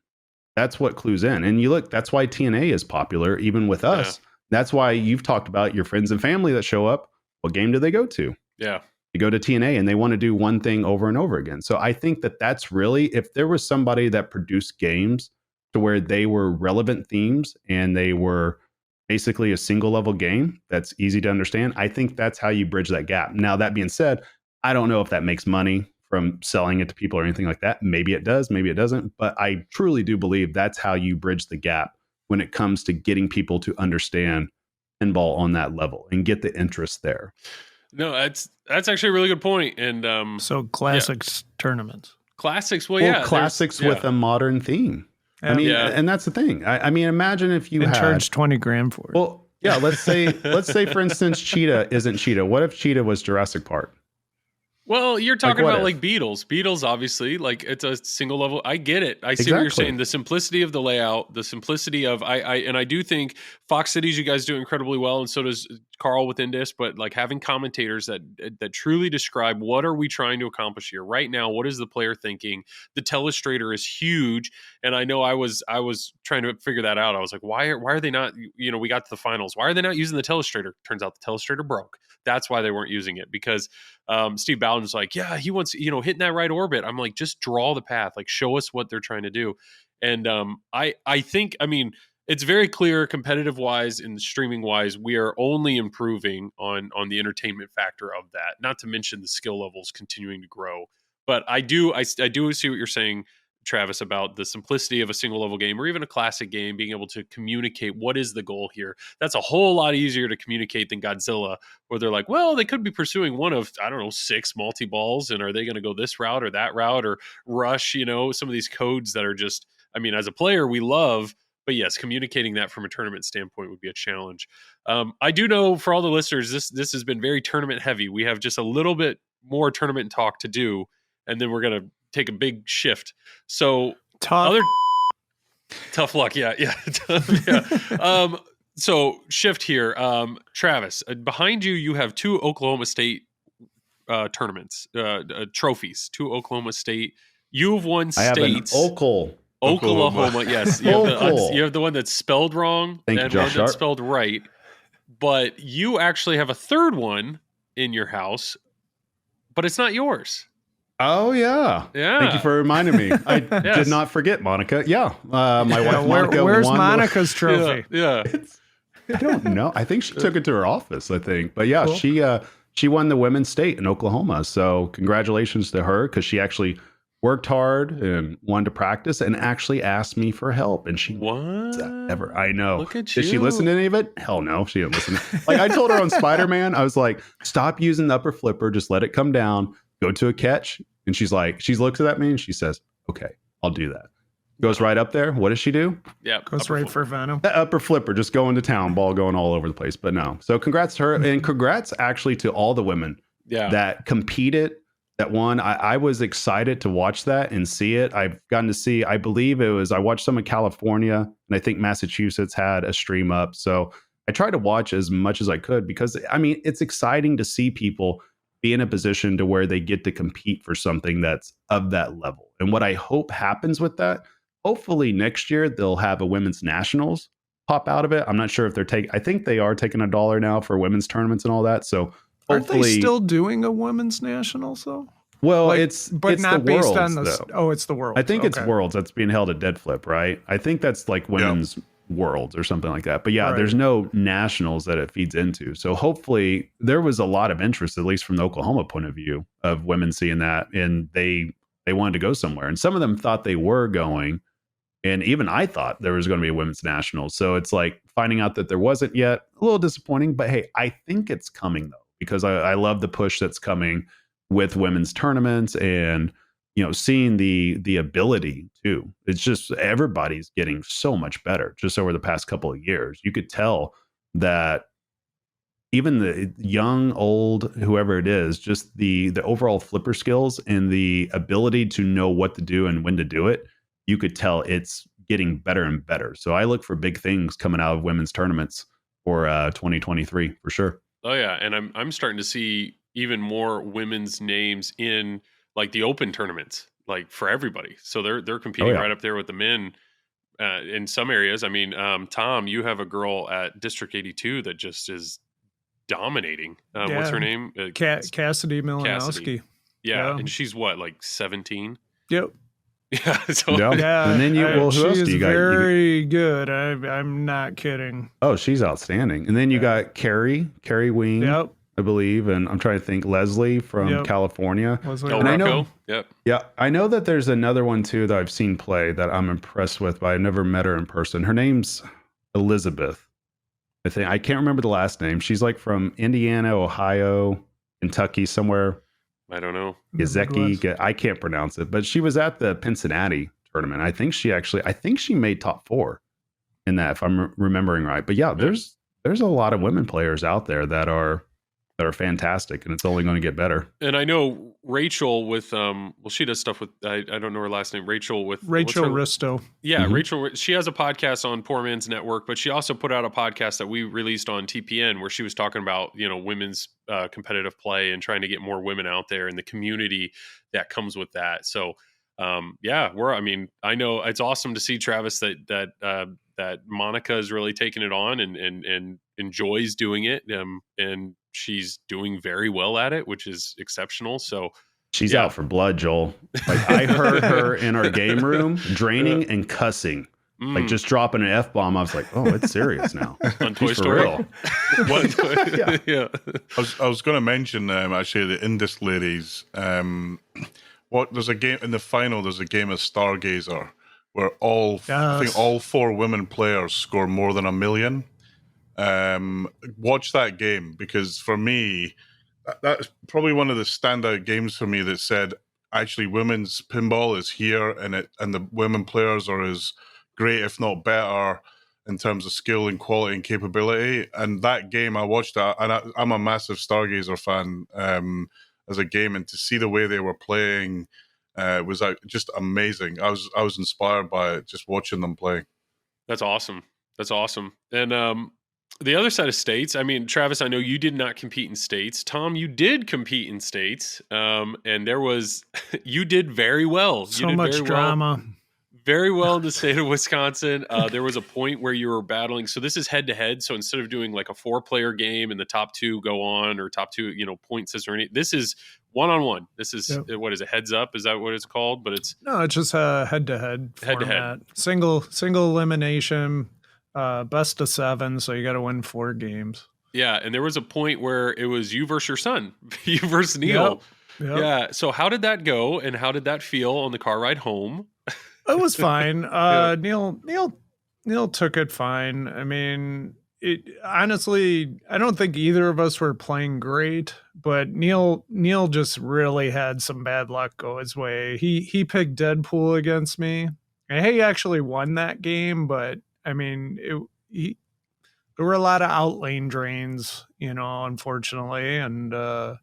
That's what clues in. And you look, that's why TNA is popular, even with us. That's why you've talked about your friends and family that show up. What game do they go to? Yeah. They go to TNA and they want to do one thing over and over again. So I think that that's really, if there was somebody that produced games to where they were relevant themes and they were basically a single level game that's easy to understand, I think that's how you bridge that gap. Now, that being said, I don't know if that makes money from selling it to people or anything like that. Maybe it does, maybe it doesn't. But I truly do believe that's how you bridge the gap when it comes to getting people to understand pinball on that level and get the interest there. No, that's actually a really good point. And So classics tournaments. classics, classics with a modern theme. I mean, and that's the thing. I mean, imagine if you and had charge $20,000 for it. Well, yeah, let's say for instance, Cheetah isn't Cheetah. What if Cheetah was Jurassic Park? Well, you're talking what about if? like Beatles. Beatles, obviously, like it's a single level. I get it. I see what you're Exactly. saying. The simplicity of the layout, the simplicity of I do think Fox Cities, you guys do incredibly well, and so does Carl with Indus. But like having commentators that truly describe what are we trying to accomplish here right now. What is the player thinking? The telestrator is huge, and I know I was trying to figure that out. I was like, why are they not? You know, we got to the finals. Why are they not using the telestrator? Turns out the telestrator broke. That's why they weren't using it, because Steve Bowden's like, yeah, he wants, hitting that right orbit. I'm like, just draw the path, like show us what they're trying to do. And I think, I mean, it's very clear competitive wise and streaming wise, we are only improving on the entertainment factor of that, not to mention the skill levels continuing to grow. But I do see what you're saying, Travis, about the simplicity of a single level game or even a classic game, being able to communicate what is the goal here. That's a whole lot easier to communicate than Godzilla, where they're like, well, they could be pursuing one of, I don't know, 6 multi-balls, and are they going to go this route or that route or rush, some of these codes that are just, I mean, as a player, we love, but yes, communicating that from a tournament standpoint would be a challenge. I do know for all the listeners, this has been very tournament heavy. We have just a little bit more tournament talk to do, and then we're going to take a big shift. So Tough luck. Yeah. So shift here. Travis, behind you have 2 Oklahoma State tournaments, trophies, 2 Oklahoma State. You've won I have an states. Oklahoma. Yes. You have the one that's spelled wrong Thank you, and Josh one Sharp. that's spelled right. But you actually have a third one in your house, but it's not yours. Oh yeah. Thank you for reminding me. I did not forget Monica. Yeah, my wife Monica. Where's won Monica's trophy? Yeah. I don't know. I think she took it to her office. I think, but yeah, Cool. she won the women's state in Oklahoma. So congratulations to her, because she actually worked hard and wanted to practice and actually asked me for help. And she What? ever I know. Look at Did she you. listen to any of it? Hell no, she didn't listen. Like I told her on Spider-Man, I was like, stop using the upper flipper, just let it come down. Go to a catch. And she looks at me and she says, okay, I'll do that. Goes right up there. What does she do? Yeah. Goes right for Venom. That upper flipper, just going to town, ball going all over the place. But no. So congrats to her. And congrats actually to all the women that competed, that won. I was excited to watch that and see it. I've gotten to see, I believe I watched some in California, and I think Massachusetts had a stream up. So I tried to watch as much as I could, because I mean, it's exciting to see people be in a position to where they get to compete for something that's of that level. And what I hope happens with that, hopefully next year they'll have a women's nationals pop out of it. I'm not sure if I think they are taking $1 now for women's tournaments and all that. So Aren't hopefully, they still doing a women's nationals though? well, Like, it's not the based Worlds, on the. though. Oh, it's the world. I think it's Worlds that's being held at Dead Flip, right? I think that's like women's Worlds or something like that. But yeah, Right. there's no nationals that it feeds into. So hopefully there was a lot of interest, at least from the Oklahoma point of view, of women seeing that, and they wanted to go somewhere. And some of them thought they were going, and even I thought there was going to be a women's nationals. So it's like finding out that there wasn't yet, a little disappointing. But hey, I think it's coming though, because I love the push that's coming with women's tournaments and, seeing the ability too. It's just everybody's getting so much better just over the past couple of years. You could tell that even the young, old, whoever it is, just the overall flipper skills and the ability to know what to do and when to do it, you could tell it's getting better and better. So I look for big things coming out of women's tournaments for 2023 for sure. Oh yeah, and I'm starting to see even more women's names in like the open tournaments, like for everybody. So they're competing right up there with the men in some areas. I mean, Tom, you have a girl at District 82 that just is dominating. What's her name? Cassidy Milanowski. Yeah, and she's what, like 17? Yep. Yeah. So yeah. And then who else do you got? Very good. I'm not kidding. Oh, she's outstanding. And then you got Carrie Wing, I believe, and I'm trying to think, Leslie from California. And I know, yeah, I know that there's another one too that I've seen play that I'm impressed with, but I've never met her in person. Her name's Elizabeth. I can't remember the last name. She's like from Indiana, Ohio, Kentucky, somewhere. I don't know. Gazeki, I can't pronounce it, but she was at the Cincinnati tournament. I think she made top 4 in that, if I'm remembering right. But yeah, there's a lot of women players out there that are fantastic, and it's only going to get better. And I know Rachel with she does stuff with I don't know her last name. Rachel Risto. Yeah, Rachel. She has a podcast on Poor Man's Network, but she also put out a podcast that we released on TPN where she was talking about women's competitive play and trying to get more women out there and the community that comes with that. So I know it's awesome to see, Travis, that Monica is really taking it on and enjoys doing it. And she's doing very well at it, which is exceptional. So she's out for blood, Joel. Like I heard her in our game room draining and cussing, like just dropping an F-bomb. I was like, oh, it's serious now. On Toy Story. Real. Yeah. I was going to mention actually the Indus ladies. There's a game in the final. There's a game of Stargazer where I think all 4 women players score more than 1 million. Watch that game, because for me, that's probably one of the standout games for me that said actually women's pinball is here, and the women players are as great, if not better, in terms of skill and quality and capability. And that game, I watched that, and I'm a massive Stargazer fan as a game, and to see the way they were playing was just amazing. I was inspired by it just watching them play. That's awesome. And the other side of states, I mean, Travis, I know you did not compete in states. Tom, you did compete in states, and you did very well. So much drama. Very well in the state of Wisconsin. There was a point where you were battling. So this is head-to-head. So instead of doing like a 4-player game and the top 2 go on, or top 2, point system or anything, this is one-on-one. This is, what is it, heads up? Is that what it's called? But it's just a head-to-head format. Single elimination. Best of 7, so you got to win 4 games. Yeah, and there was a point where it was you versus your son, you versus Neil. Yep. Yeah. So how did that go, and how did that feel on the car ride home? It was fine. Neil took it fine. I mean, honestly, I don't think either of us were playing great, but Neil just really had some bad luck go his way. He picked Deadpool against me, and he actually won that game, but I mean, there were a lot of outlane drains, unfortunately, and that's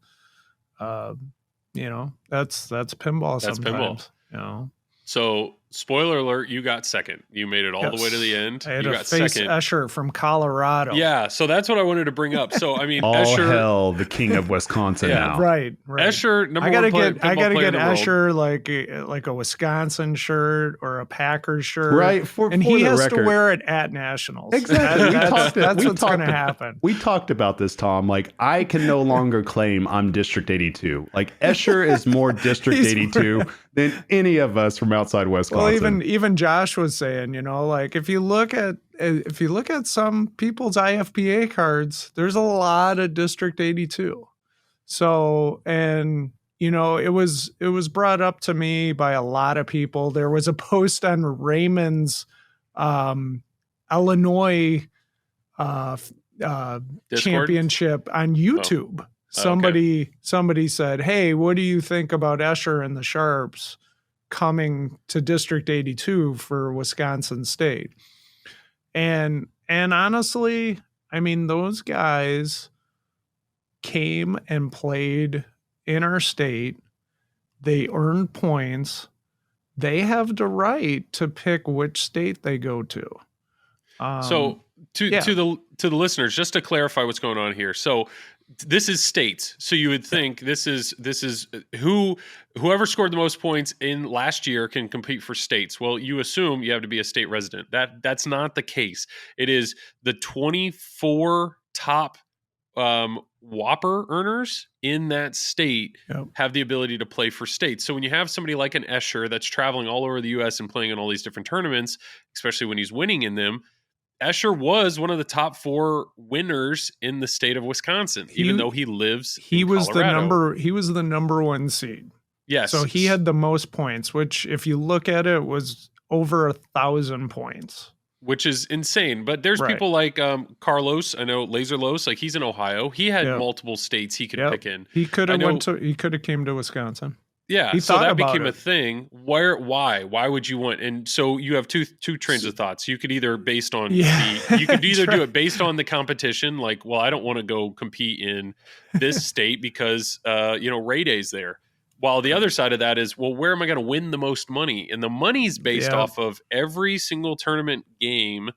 pinball. That's sometimes, pinball. So, spoiler alert, you got second. You made it all the way to the end. I had you to got face second. Escher from Colorado. Yeah, so that's what I wanted to bring up. So, I mean, all Escher, hell, the king of Wisconsin now. Right. Escher, I gotta get Escher like a Wisconsin shirt or a Packers shirt, right? And he has to wear it at nationals. Exactly. That's what's going to happen. We talked about this, Tom. Like, I can no longer claim I'm District 82. Like, Escher is more District 82 than any of us from outside Wisconsin. Well, even Josh was saying, like if you look at some people's IFPA cards, there's a lot of District 82. So, and it was brought up to me by a lot of people. There was a post on Raymond's Illinois championship on YouTube. somebody said, "Hey, what do you think about Escher and the Sharps coming to District 82 for Wisconsin State?" And honestly, I mean, those guys came and played in our state. They earned points. They have the right to pick which state they go to. So to the listeners, just to clarify what's going on here. So this is states. So you would think this is whoever scored the most points in last year can compete for states. Well, you assume you have to be a state resident. That's not the case. It is the 24 top Whopper earners in that state have the ability to play for states. So when you have somebody like an Escher that's traveling all over the U.S. and playing in all these different tournaments, especially when he's winning in them, Escher was one of the top 4 winners in the state of Wisconsin, even though he lives in Colorado. He was the number 1 seed. Yes. So he had the most points, which if you look at it was over 1,000 points. Which is insane. But there's people like Carlos, I know Laserlos, like he's in Ohio. He had multiple states he could pick in. He could have came to Wisconsin. Yeah, so that became a thing. Why would you want? And so you have two trains of thoughts. You could either based on you could either do it based on the competition, like, well, I don't want to go compete in this state because Ray Day's there. While the other side of that is, well, where am I going to win the most money? And the money's based off of every single tournament game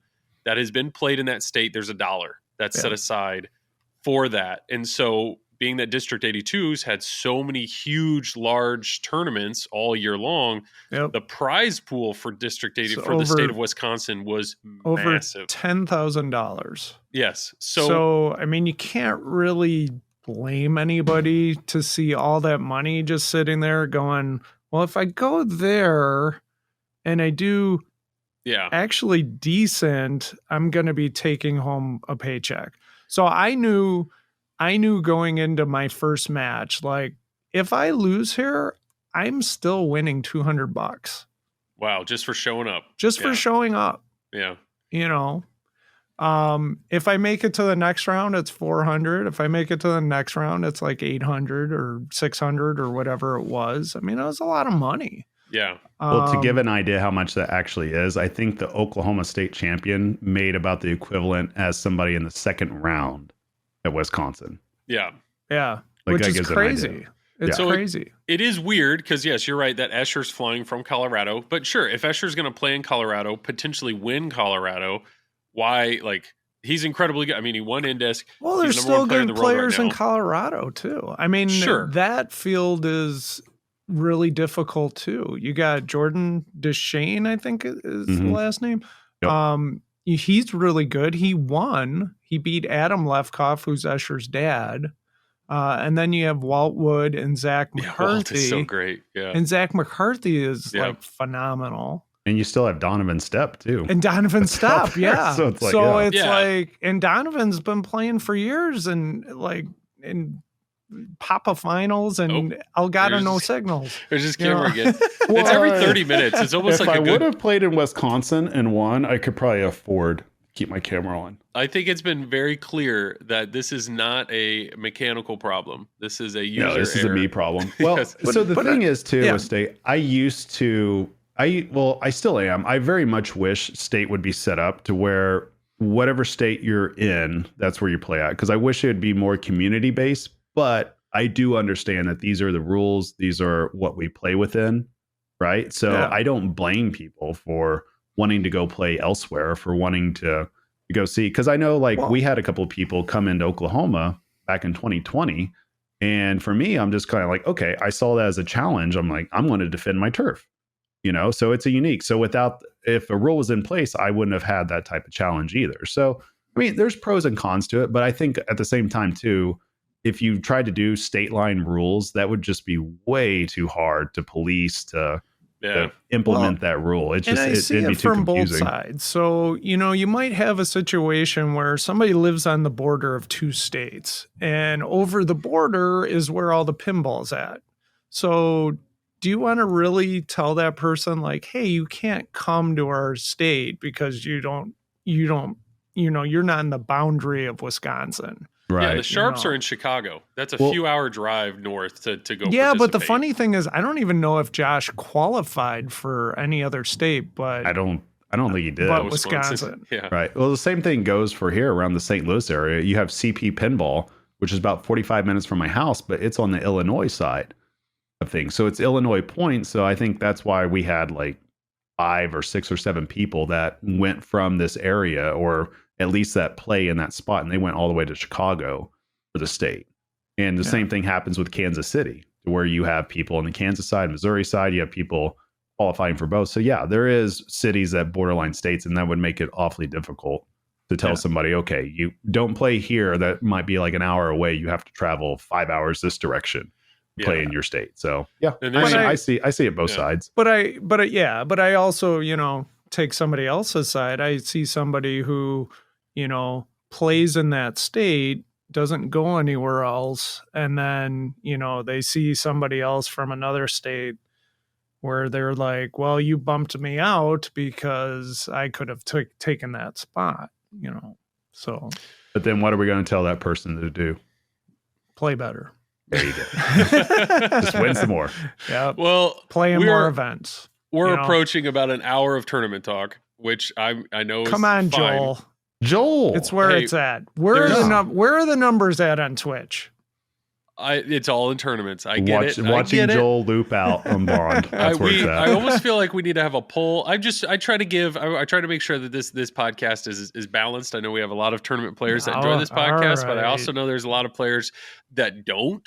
that has been played in that state. There's $1 that's set aside for that. And so being that District 82's had so many huge, large tournaments all year long, the prize pool for District 80 for the state of Wisconsin was over massive. $10,000. Yes. So, I mean, you can't really blame anybody to see all that money just sitting there going, well, if I go there and I do actually decent, I'm going to be taking home a paycheck. So I knew going into my first match, like, if I lose here, I'm still winning $200. Wow. Just for showing up. For showing up. Yeah. If I make it to the next round, it's 400. If I make it to the next round, it's like 800 or 600 or whatever it was. I mean, it was a lot of money. Yeah. Well, to give an idea how much that actually is, I think the Oklahoma State champion made about the equivalent as somebody in the second round at Wisconsin. Yeah. Yeah. Like, which is crazy. It's crazy. It is weird because, yes, you're right that Escher's flying from Colorado. But sure, if Escher's going to play in Colorado, potentially win Colorado, why, like, he's incredibly good. I mean, he won Indisc. Well, there's still good players in Colorado, too. I mean, that field is really difficult, too. You got Jordan Deshane, I think is the last name. Yep. He's really good. He won. He beat Adam Lefkoff, who's Escher's dad. And then you have Walt Wood and Zach McCarthy. Walt is so great. Yeah. And Zach McCarthy is like phenomenal. And you still have Donovan Stepp too. And Donovan Stepp, yeah. So it's like, like, and Donovan's been playing for years and like in Papa finals and Elgato no signals. There's just camera again. It's every 30 minutes. It's almost if like I would have played in Wisconsin and won, I could probably afford to keep my camera on. I think it's been very clear that this is not a mechanical problem. This is a user error. This is a me problem. Well, so the thing is too, with State, I still am. I very much wish State would be set up to where whatever state you're in, that's where you play at. Because I wish it would be more community based. But I do understand that these are the rules. These are what we play within, right? So I don't blame people for wanting to go play elsewhere, for wanting to go see. Because I know, like, we had a couple of people come into Oklahoma back in 2020. And for me, I'm just kind of like, okay, I saw that as a challenge. I'm like, I'm going to defend my turf. So it's a unique. So if a rule was in place, I wouldn't have had that type of challenge either. So, I mean, there's pros and cons to it, but I think at the same time too, if you tried to do state line rules, that would just be way too hard to police to implement that rule. It's just, it'd be too from confusing. Both sides. So, you might have a situation where somebody lives on the border of 2 states and over the border is where all the pinball's at. So do you want to really tell that person like, hey, you can't come to our state because you're not in the boundary of Wisconsin? Right. Yeah, the Sharps know. are in Chicago. That's a Well- few hour drive north to go. Yeah, but the participate. funny thing is, I don't even know if Josh qualified for any other state, but I don't think he did. but Wisconsin. Yeah. Right. Well, the same thing goes for here around the St. Louis area. You have CP Pinball, which is about 45 minutes from my house, but it's on the Illinois side of things. So it's Illinois points. So I think that's why we had like 5 or 6 or 7 people that went from this area, or at least that play in that spot, and they went all the way to Chicago for the state. And the same thing happens with Kansas City, where you have people on the Kansas side, Missouri side, you have people qualifying for both. So yeah, there is cities that borderline states, and that would make it awfully difficult to tell somebody, okay, you don't play here. That might be like an hour away. You have to travel 5 hours this direction to play in your state. So yeah, And I, there's- mean, I see it both sides. But I also, take somebody else's side. I see somebody who, plays in that state, doesn't go anywhere else, and then, they see somebody else from another state where they're like, well, you bumped me out because I could have taken that spot, So But then what are we going to tell that person to do? play better. There you go. Just win some more. Yeah. Well, Play in we're- more events. We're you know? approaching about an hour of tournament talk, which I know is Come on, fine. Joel. Joel. It's where Hey, it's at. Where are there's- where are the numbers at on Twitch? It's all in tournaments. I get it. I Watching get it. Joel loop out on Bond. That's where it's at. I almost feel like we need to have a poll. I try to make sure that this podcast is balanced. I know we have a lot of tournament players that enjoy this podcast, but I also know there's a lot of players that don't.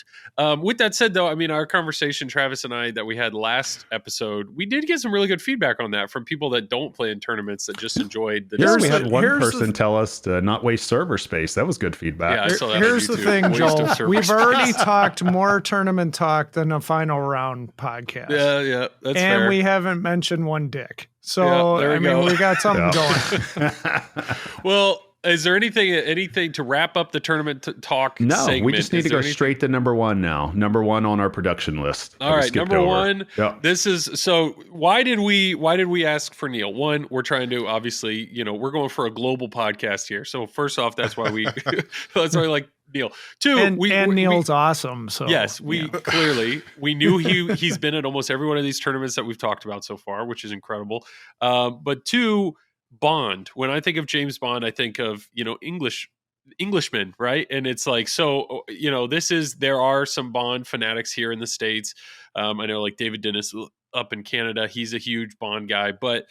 With that said, though, I mean, our conversation, Travis and I, that we had last episode, we did get some really good feedback on that from people that don't play in tournaments that just enjoyed the Yeah, we discussion. had one here's person tell us to not waste server space. That was good feedback. Yeah, I saw that on Here's the YouTube. thing, Waste of Joel. server We've already space. talked more tournament talk than a final round podcast. Yeah, that's and fair. we haven't mentioned one dick. So Yeah, there we I mean, go. we got something Yeah. going. Well, is there anything to wrap up the tournament talk? No, segment? we just need Is to there go anything- straight to number one now. Number one on our production list. that All we right, skipped number over. one. Yeah. This is so. Why did we ask for Neil? One, we're trying to obviously, we're going for a global podcast here. So first off, that's why we like Neil. Two, And we Neil's awesome. So yes, we clearly we knew he's been at almost every one of these tournaments that we've talked about so far, which is incredible. But two, Bond. When I think of James Bond, I think of Englishmen, right? And it's like, so there are some Bond fanatics here in the States. I know like David Dennis up in Canada, he's a huge Bond guy, but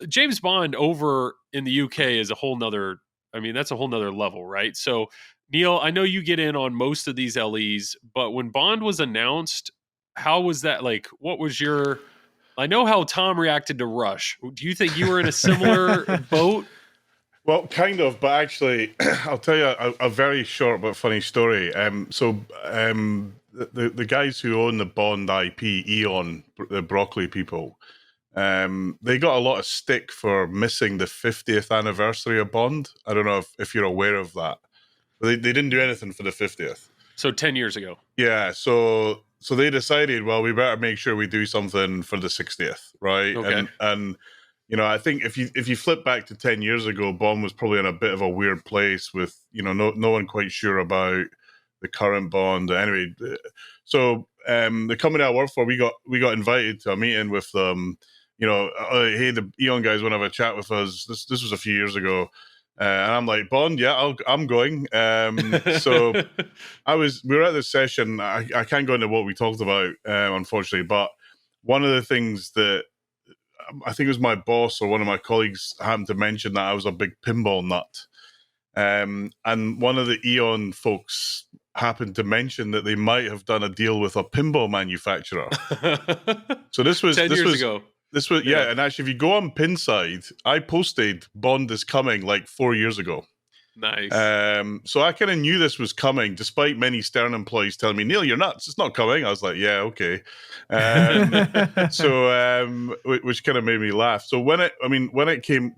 James Bond over in the UK is a whole nother. I mean, that's a whole nother level, right? So Neil, I know you get in on most of these LEs, but when Bond was announced, how was that? Like, what was your? I know how Tom reacted to Rush. Do you think you were in a similar boat? Well, kind of, but actually, I'll tell you a very short but funny story. The guys who own the Bond IP, Eon, the Broccoli people, they got a lot of stick for missing the 50th anniversary of Bond. I don't know if you're aware of that. They didn't do anything for the 50th. So 10 years ago. Yeah, so they decided, well, we better make sure we do something for the 60th, right? Okay. And I think if you flip back to 10 years ago, Bond was probably in a bit of a weird place with, no one quite sure about the current Bond. Anyway, so the company I work for, we got invited to a meeting with them. Hey, the Eon guys want to have a chat with us. This was a few years ago. And I'm like, Bond, yeah, I'm going. So we were at this session. I can't go into what we talked about, unfortunately, but one of the things that I think it was my boss or one of my colleagues happened to mention that I was a big pinball nut. And one of the Eon folks happened to mention that they might have done a deal with a pinball manufacturer. So this was 10 years ago. This was and actually, if you go on Pinside, I posted Bond is coming like 4 years ago. Nice. So I kind of knew this was coming, despite many Stern employees telling me, Neil, you're nuts. It's not coming. I was like, yeah, okay. Which kind of made me laugh. So when it came,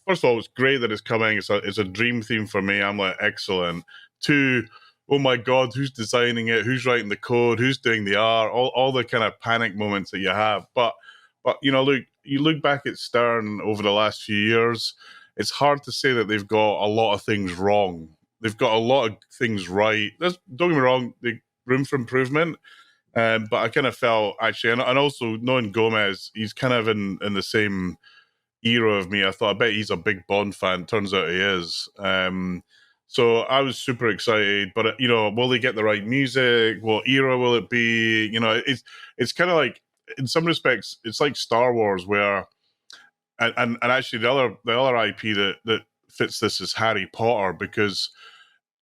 first of all, it's great that it's coming. It's a dream theme for me. I'm like, excellent. Two, oh my God, who's designing it? Who's writing the code? Who's doing the art? All the kind of panic moments that you have. But look, you look back at Stern over the last few years, it's hard to say that they've got a lot of things wrong they've got a lot of things right. Don't get me wrong, the room for improvement. But I kind of felt actually, and also knowing Gomez, he's kind of in the same era of me. I thought, I bet he's a big Bond fan. Turns out he is. So I was super excited. But will they get the right music? What era will it be? It's kind of like, in some respects, it's like Star Wars, where and actually the other IP that fits this is Harry Potter, because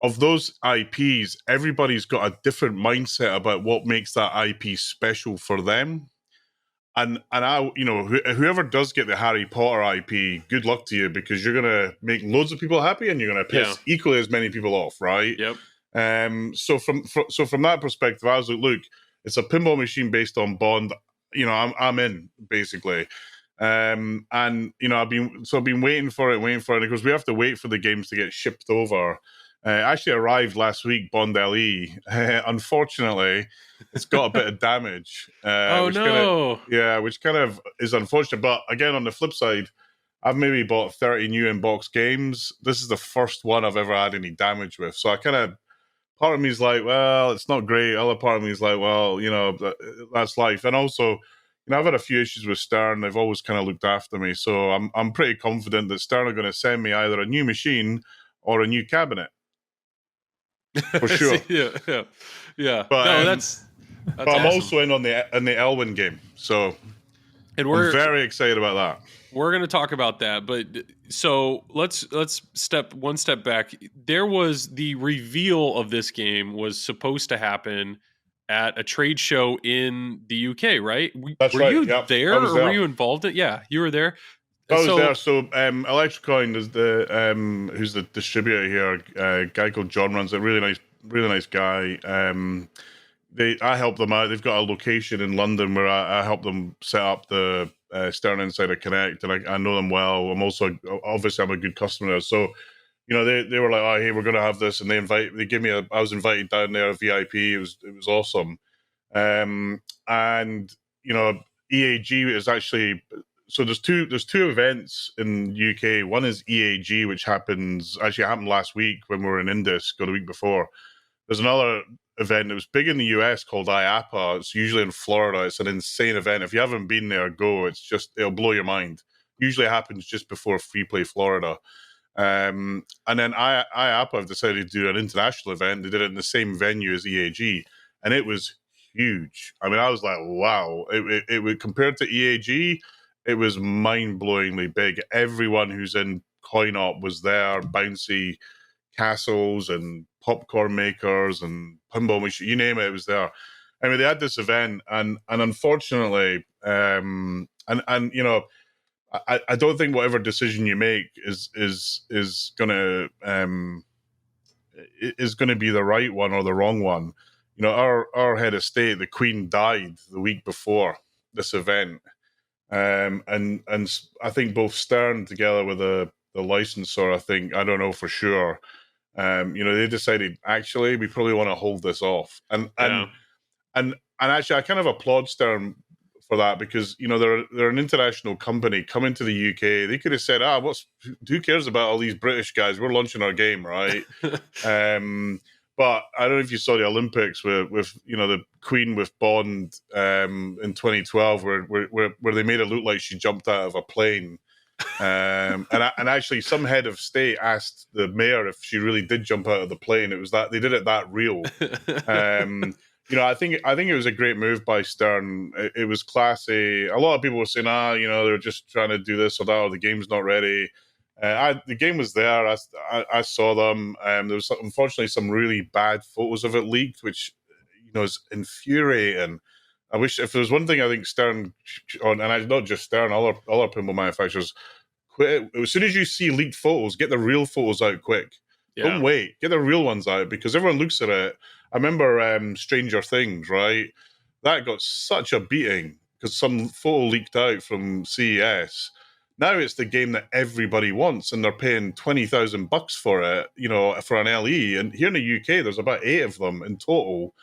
of those IPs, everybody's got a different mindset about what makes that IP special for them. And I, whoever does get the Harry Potter IP, good luck to you, because you're gonna make loads of people happy and you're gonna piss equally as many people off, right? Yep. So from that perspective, I was like, look, it's a pinball machine based on Bond. I'm in, basically. And I've been waiting for it, because we have to wait for the games to get shipped over. Actually arrived last week, Bond LE. Unfortunately, it's got a bit of damage. Which kind of is unfortunate. But again, on the flip side, I've maybe bought 30 new in-box games. This is the first one I've ever had any damage with. So part of me is like, well, it's not great. Other part of me is like, well, that's life. And also, I've had a few issues with Stern. They've always kind of looked after me. So I'm pretty confident that Stern are going to send me either a new machine or a new cabinet. For sure. yeah. But that's but awesome. I'm also in on the Elwyn game, so I'm very excited about that. We're going to talk about that, but so let's step one step back. There was the reveal of this game was supposed to happen at a trade show in the UK, right? Were you there, or were you involved in it? Yeah, you were there. I was there. So Electrocoin is who's the distributor here. A guy called John runs it. Really nice guy. I help them out. They've got a location in London where I help them set up the Stern Insider Connect, and I know them well. I'm also obviously I'm a good customer there. So they were like, oh hey, we're gonna have this, and they gave me I was invited down there, VIP. It was awesome. And EAG is actually. So there's two events in UK. One is EAG, which happened last week when we were in Indisc, or the week before. There's another event that was big in the US called IAPA. It's usually in Florida. It's an insane event. If you haven't been there, go. It'll blow your mind. Usually happens just before Free Play Florida. And then IAPA have decided to do an international event. They did it in the same venue as EAG, and it was huge. I mean, I was like, wow. It would, compared to EAG, it was mind-blowingly big. Everyone who's in coin-op was there. Bouncy castles and popcorn makers and pinball machines, you name it, it was there. I mean, they had this event, and unfortunately, I don't think whatever decision you make is gonna be the right one or the wrong one. Our head of state, the Queen, died the week before this event. And I think both Stern together with the licensor, I don't know for sure. They decided actually we probably want to hold this off, and actually I kind of applaud Stern for that, because they're an international company coming to the UK. They could have said, who cares about all these British guys? We're launching our game, right? But I don't know if you saw the Olympics with the Queen with Bond in 2012, where they made it look like she jumped out of a plane, and actually some head of state asked the mayor if she really did jump out of the plane. It was that they did it that real. I think it was a great move by Stern. It was classy. A lot of people were saying, they're just trying to do this or that, or the game's not ready. The game was there. I saw them. There was unfortunately some really bad photos of it leaked, which is infuriating. I wish, if there was one thing I think Stern, and not just Stern, other pinball manufacturers, quit. As soon as you see leaked photos, get the real photos out quick. Yeah. Don't wait. Get the real ones out, because everyone looks at it. I remember Stranger Things, right? That got such a beating because some photo leaked out from CES. Now it's the game that everybody wants, and they're paying $20,000 for it, for an LE. And here in the UK, there's about 8 of them in total,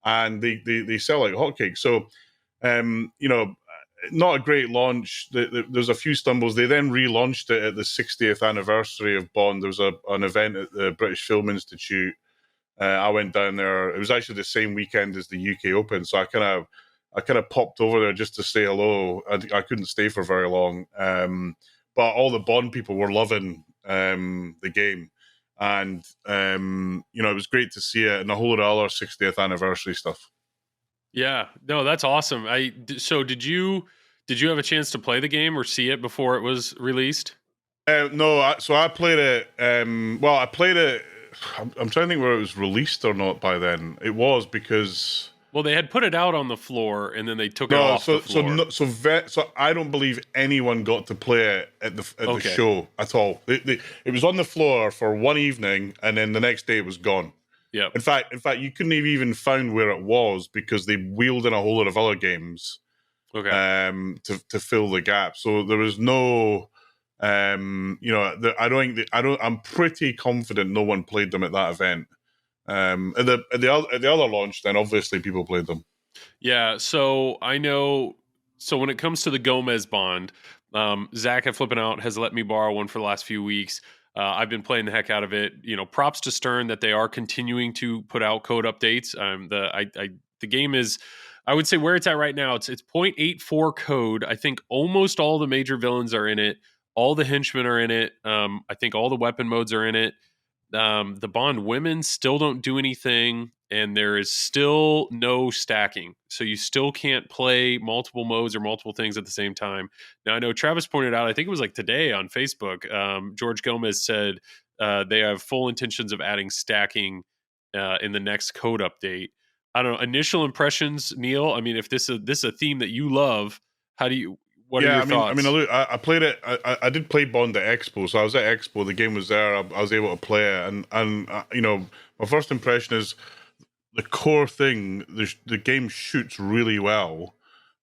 and they sell like hotcakes. So, not a great launch. There's a few stumbles. They then relaunched it at the 60th anniversary of Bond. There was an event at the British Film Institute. I went down there. It was actually the same weekend as the UK Open, so I kind of popped over there just to say hello. I couldn't stay for very long, but all the Bond people were loving the game, and it was great to see it and a whole lot of other 60th anniversary stuff. Yeah, no, that's awesome. So did you have a chance to play the game or see it before it was released? No, I played it. I played it. I'm trying to think whether it was released or not by then. It was because they had put it out on the floor and then they took it off the floor. So I don't believe anyone got to play it at the show at all. It was on the floor for one evening and then the next day it was gone. Yeah. In fact, you couldn't have even found where it was because they wheeled in a whole lot of other games. Okay. To fill the gap. So there was no. I'm pretty confident no one played them at that event. At the other launch, then obviously people played them. Yeah, so I know. So when it comes to the Gomez Bond, Zach at Flippin' Out has let me borrow one for the last few weeks. I've been playing the heck out of it. Props to Stern that they are continuing to put out code updates. The game is, I would say, where it's at right now. It's 0.84 code. I think almost all the major villains are in it. All the henchmen are in it. I think all the weapon modes are in it. The Bond women still don't do anything, and there is still no stacking. So you still can't play multiple modes or multiple things at the same time. Now, I know Travis pointed out, I think it was like today on Facebook, George Gomez said they have full intentions of adding stacking in the next code update. I don't know. Initial impressions, Neil? I mean, if this is a theme that you love, what are your thoughts? I played it. I did play Bond at Expo, so I was at Expo. The game was there. I was able to play it, and my first impression is the core thing. The game shoots really well,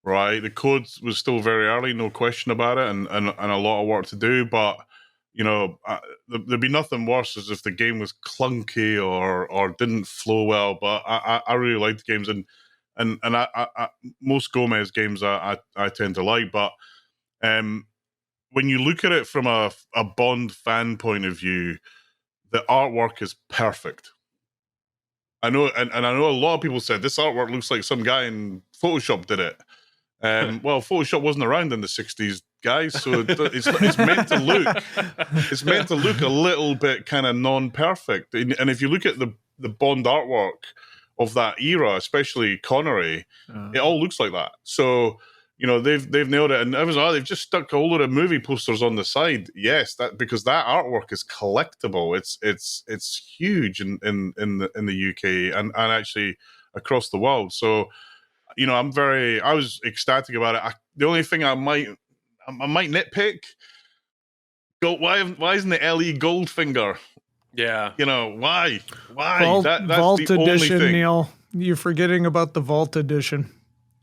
right? The code was still very early, no question about it, and a lot of work to do. But there'd be nothing worse as if the game was clunky or didn't flow well. But I really liked the games and I most Gomez games I tend to like, but when you look at it from a Bond fan point of view, the artwork is perfect. I know, and I know a lot of people said this artwork looks like some guy in Photoshop did it. Well, Photoshop wasn't around in the 60s, guys, so it's meant to look a little bit kind of non-perfect. And if you look at the Bond artwork of that era, especially Connery, it all looks like that. So, they've nailed it. And they've just stuck a whole lot of movie posters on the side. Yes, because that artwork is collectible. It's huge in the UK and actually across the world. So, I was ecstatic about it. The only thing I might nitpick, why isn't the LE Goldfinger? Yeah. Why? That's Vault the edition, only thing. Neil. You're forgetting about the Vault edition.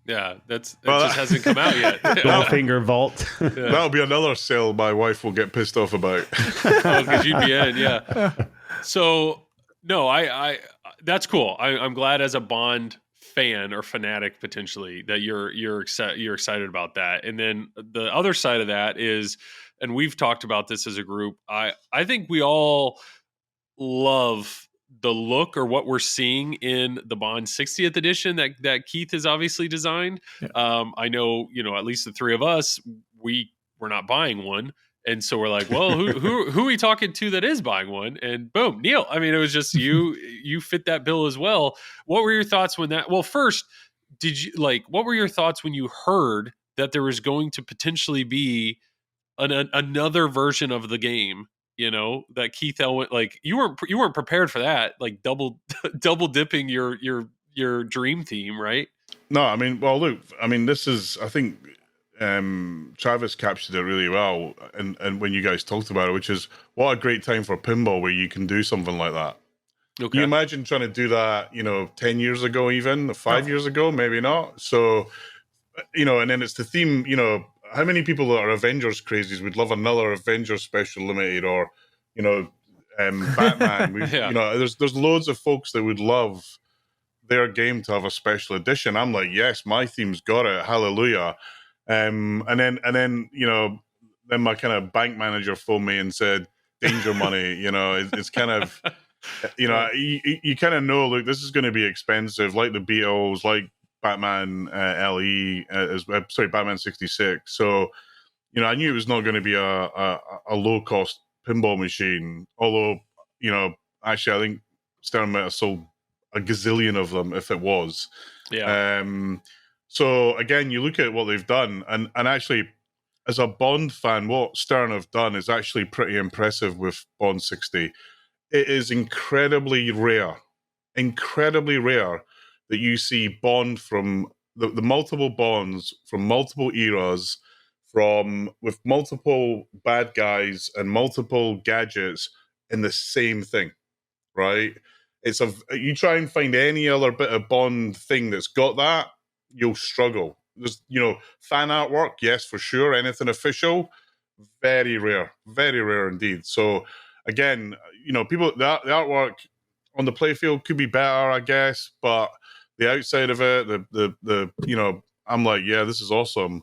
Yeah, it just hasn't come out yet. Goldfinger Vault. Yeah. That'll be another sale my wife will get pissed off about. Because you'd be in, yeah. So, no, I that's cool. I'm glad as a Bond fan or fanatic potentially that you're excited about that. And then the other side of that is, and we've talked about this as a group, I think we all love the look or what we're seeing in the Bond 60th edition that Keith has obviously designed. Yeah. I know, at least the three of us, we're not buying one. And so we're like, well, who are we talking to that is buying one? And boom, Neil. I mean, it was just you fit that bill as well. What were your thoughts first, what were your thoughts when you heard that there was going to potentially be another version of the game, that Keith Elwin, you weren't prepared for that, like double dipping your dream theme, right? No, I mean, well, look, this is, I think, Travis captured it really well, and when you guys talked about it, which is what a great time for pinball where you can do something like that. Okay. Can you imagine trying to do that, 10 years ago, even 5 years ago, maybe not. So, and then it's the theme, how many people that are Avengers crazies would love another Avengers Special Limited or, Batman? There's loads of folks that would love their game to have a special edition. I'm like, yes, my theme's got it. Hallelujah. And then then my kind of bank manager phoned me and said, danger money, it's kind of, you kind of know, look, this is going to be expensive, like the Beatles, like Batman LE, Batman 66. So, I knew it was not going to be a low cost pinball machine. Although, actually, I think Stern might have sold a gazillion of them if it was. Yeah. So again, you look at what they've done, and actually, as a Bond fan, what Stern have done is actually pretty impressive with Bond 60. It is incredibly rare that you see Bond from the multiple Bonds from multiple eras, with multiple bad guys and multiple gadgets in the same thing, right? You try and find any other bit of Bond thing that's got that, you'll struggle. There's, fan artwork, yes, for sure. Anything official, very rare indeed. So again, people, the artwork on the playfield could be better, I guess, but the outside of it, I'm like, yeah, this is awesome.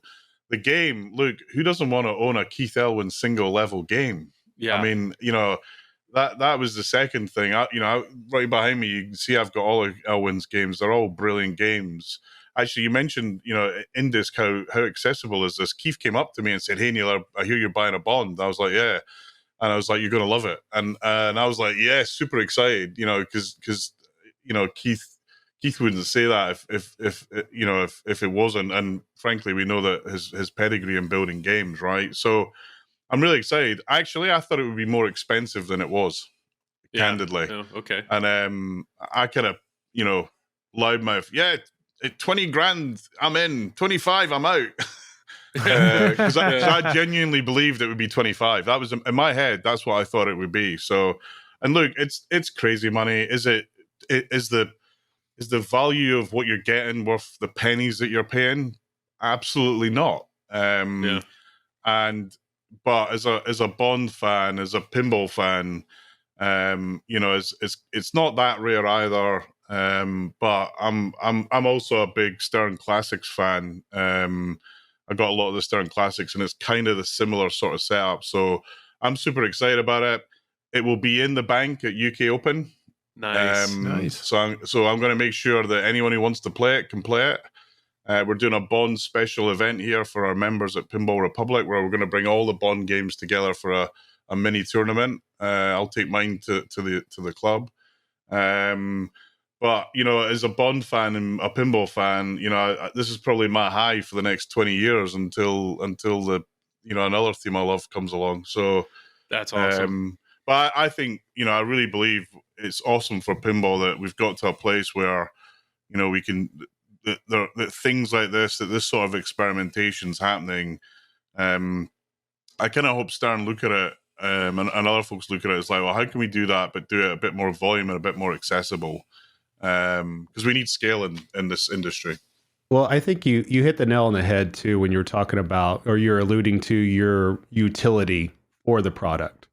The game, look, who doesn't want to own a Keith Elwin single level game? Yeah. I mean, that was the second thing. Right behind me, you can see I've got all of Elwin's games. They're all brilliant games. Actually, you mentioned, Indisc, how accessible is this? Keith came up to me and said, "Hey, Neil, I hear you're buying a Bond." I was like, "Yeah," and I was like, "You're gonna love it," and I was like, "Yeah, super excited," because Keith wouldn't say that if it wasn't, and frankly, we know that his pedigree in building games, right? So I'm really excited. Actually, I thought it would be more expensive than it was, candidly. Yeah. Okay. And I kind of, loudmouth, yeah, 20 grand, I'm in. 25, I'm out. Because I genuinely believed it would be 25. That was in my head. That's what I thought it would be. So, and look, it's crazy money. Is the value of what you're getting worth the pennies that you're paying? Absolutely not. But as a Bond fan, as a pinball fan, it's not that rare either. But I'm also a big Stern Classics fan. I got a lot of the Stern Classics, and it's kind of the similar sort of setup. So I'm super excited about it. It will be in the bank at UK Open. Nice. Nice. So I'm going to make sure that anyone who wants to play it can play it. We're doing a Bond special event here for our members at Pinball Republic, where we're going to bring all the Bond games together for a mini tournament. I'll take mine to the club. But as a Bond fan and a pinball fan, this is probably my high for the next 20 years until the another theme I love comes along. So that's awesome. But I think I really believe it's awesome for pinball that we've got to a place where we can. That things like this, that this sort of experimentation's happening. I kind of hope Stern look at it, and other folks look at it as like, well, how can we do that, but do it a bit more volume and a bit more accessible? Because we need scale in this industry. Well, I think you hit the nail on the head too when you were talking about, or you're alluding to your utility for the product.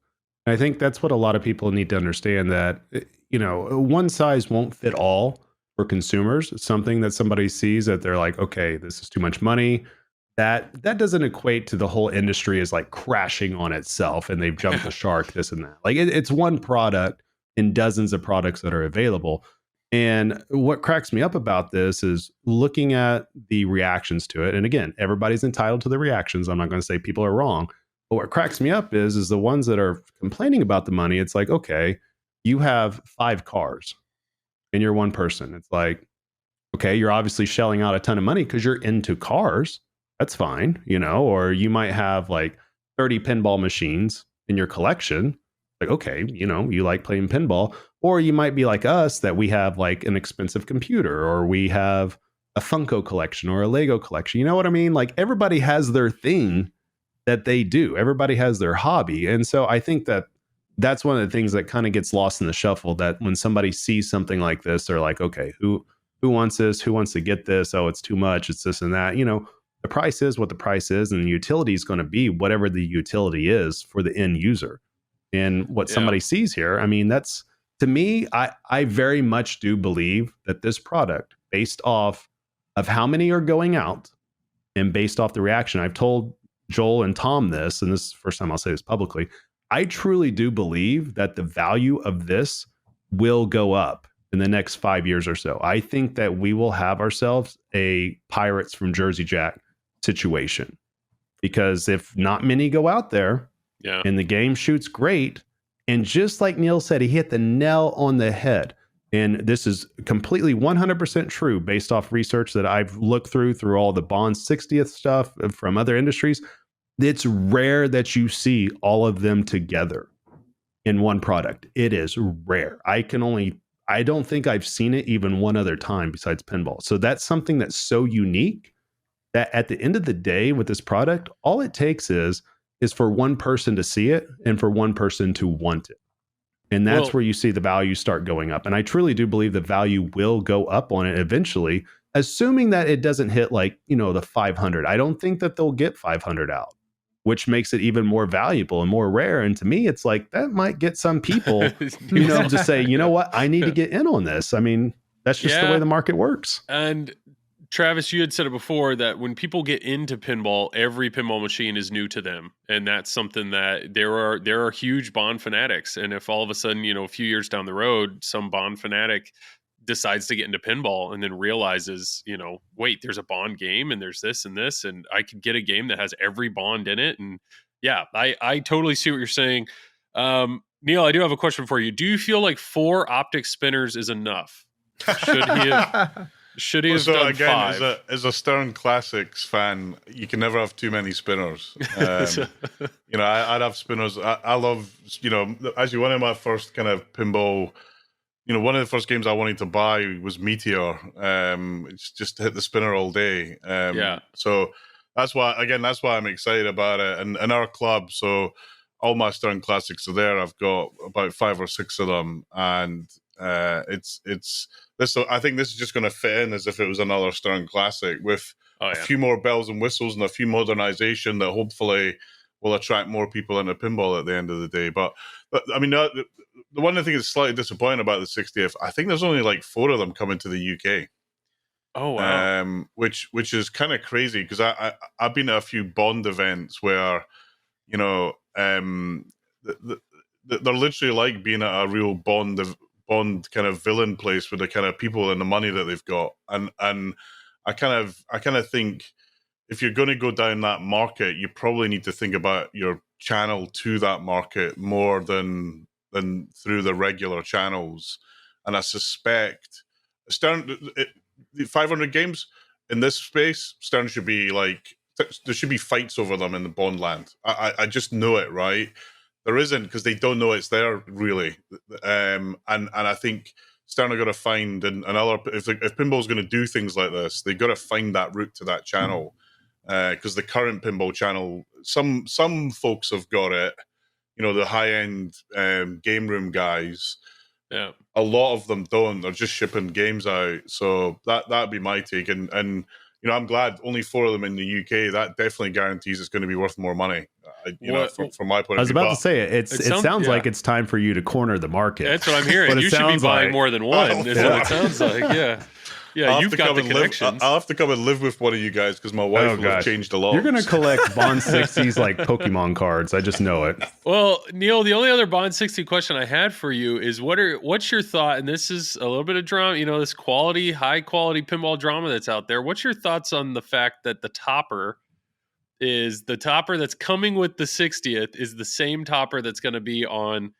And I think that's what a lot of people need to understand, that one size won't fit all. For consumers, it's something that somebody sees that they're like, okay, this is too much money. That doesn't equate to the whole industry is like crashing on itself and they've jumped the shark, this and that. Like it's one product in dozens of products that are available. And what cracks me up about this is looking at the reactions to it. And again, everybody's entitled to the reactions. I'm not going to say people are wrong. But what cracks me up is the ones that are complaining about the money. It's like, okay, you have 5 cars. And you're one person. It's like, okay, you're obviously shelling out a ton of money because you're into cars. That's fine, or you might have like 30 pinball machines in your collection. Like, okay, you like playing pinball. Or you might be like us, that we have like an expensive computer, or we have a Funko collection or a Lego collection. You know what I mean? Like everybody has their thing that they do. Everybody has their hobby. And so I think that's one of the things that kind of gets lost in the shuffle, that when somebody sees something like this, they're like, okay, who wants this? Who wants to get this? Oh, it's too much. It's this and that. The price is what the price is, and the utility is going to be whatever the utility is for the end user. And what somebody sees here, I mean, that's, to me, I very much do believe that this product, based off of how many are going out And based off the reaction, I've told Joel and Tom this, and this is the first time I'll say this publicly. I truly do believe that the value of this will go up in the next 5 years or so. I think that we will have ourselves a Pirates from Jersey Jack situation, because if not many go out there and the game shoots great, and just like Neil said, he hit the nail on the head. And this is completely 100% true based off research that I've looked through all the Bond 60th stuff from other industries. It's rare that you see all of them together in one product. It is rare. I don't think I've seen it even one other time besides Pinball. So that's something that's so unique that at the end of the day with this product, all it takes is for one person to see it and for one person to want it. And that's where you see the value start going up. And I truly do believe the value will go up on it eventually, assuming that it doesn't hit like, the 500. I don't think that they'll get 500 out, which makes it even more valuable and more rare. And to me, it's like that might get some people, to say, you know what, I need to get in on this. I mean, that's just the way the market works. And Travis, you had said it before that when people get into pinball, every pinball machine is new to them. And that's something that there are huge Bond fanatics. And if all of a sudden, a few years down the road, some Bond fanatic decides to get into pinball and then realizes, wait, there's a Bond game and there's this and this, and I could get a game that has every Bond in it. And I totally see what you're saying. Neil, I do have a question for you. Do you feel like 4 optic spinners is enough? Should he have done again, 5? As a Stern Classics fan, you can never have too many spinners. I'd have spinners. I love, actually one of my first kind of pinball, one of the first games I wanted to buy was Meteor. It's just to hit the spinner all day. So that's why I'm excited about it. And our club, so all my Stern Classics are there. I've got about 5 or 6 of them, and it's this. I think this is just going to fit in as if it was another Stern Classic with a few more bells and whistles and a few modernization that hopefully will attract more people into pinball at the end of the day. But I mean, the one thing that's slightly disappointing about the 60th, I think there's only like 4 of them coming to the UK. Oh wow! Which is kind of crazy because I've been at a few Bond events where, they're literally like being at a real Bond kind of villain place with the kind of people and the money that they've got, and I kind of think if you're going to go down that market, you probably need to think about your channel to that market more than through the regular channels. And I suspect Stern, 500 games in this space, Stern should be like, there should be fights over them in the Bond land. I just know it, right? There isn't, because they don't know it's there really, and I think Stern are going to find another. If pinball's going to do things like this, they got to find that route to that channel, because the current pinball channel, some folks have got it, the high end game room guys. Yeah, a lot of them don't. They're just shipping games out. So that'd be my take, and. I'm glad only 4 of them in the UK. That definitely guarantees it's going to be worth more money. From my point of view. I was about to say it sounds like it's time for you to corner the market. That's what I'm hearing. You should be buying more than one. Is what it sounds like. Yeah, you've got the connections. I'll have to come and live with one of you guys because my wife will have changed a lot. You're going to collect Bond 60s like Pokemon cards. I just know it. Well, Neil, the only other Bond 60 question I had for you is what's your thought, and this is a little bit of drama, this high quality pinball drama that's out there. What's your thoughts on the fact that the topper that's coming with the 60th is the same topper that's going to be on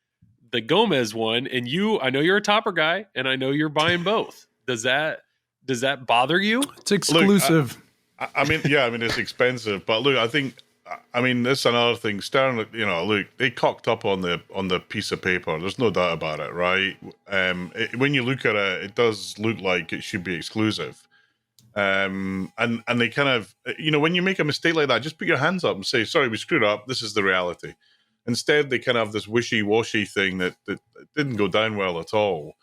the Gomez one? And I know you're a topper guy, and I know you're buying both. Does that bother you? It's exclusive. Look, I mean, it's expensive, but look, this is another thing. Stern, look, they cocked up on the piece of paper. There's no doubt about it, right? When you look at it, it does look like it should be exclusive. And they kind of, when you make a mistake like that, just put your hands up and say, sorry, we screwed up. This is the reality. Instead, they kind of have this wishy-washy thing that didn't go down well at all.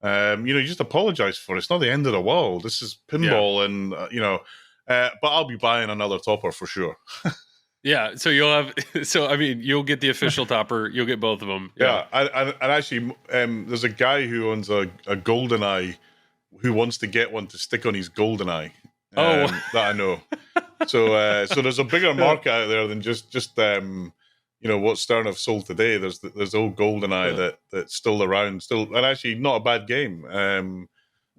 You just apologize for it. It's not the end of the world. This is pinball, and but I'll be buying another topper for sure. Yeah, so you'll get the official topper. You'll get both of them. Yeah, and actually, there's a guy who owns a GoldenEye who wants to get one to stick on his GoldenEye. That I know. So there's a bigger market out there than just what Stern have sold today. There's the old GoldenEye that's still around, and actually not a bad game.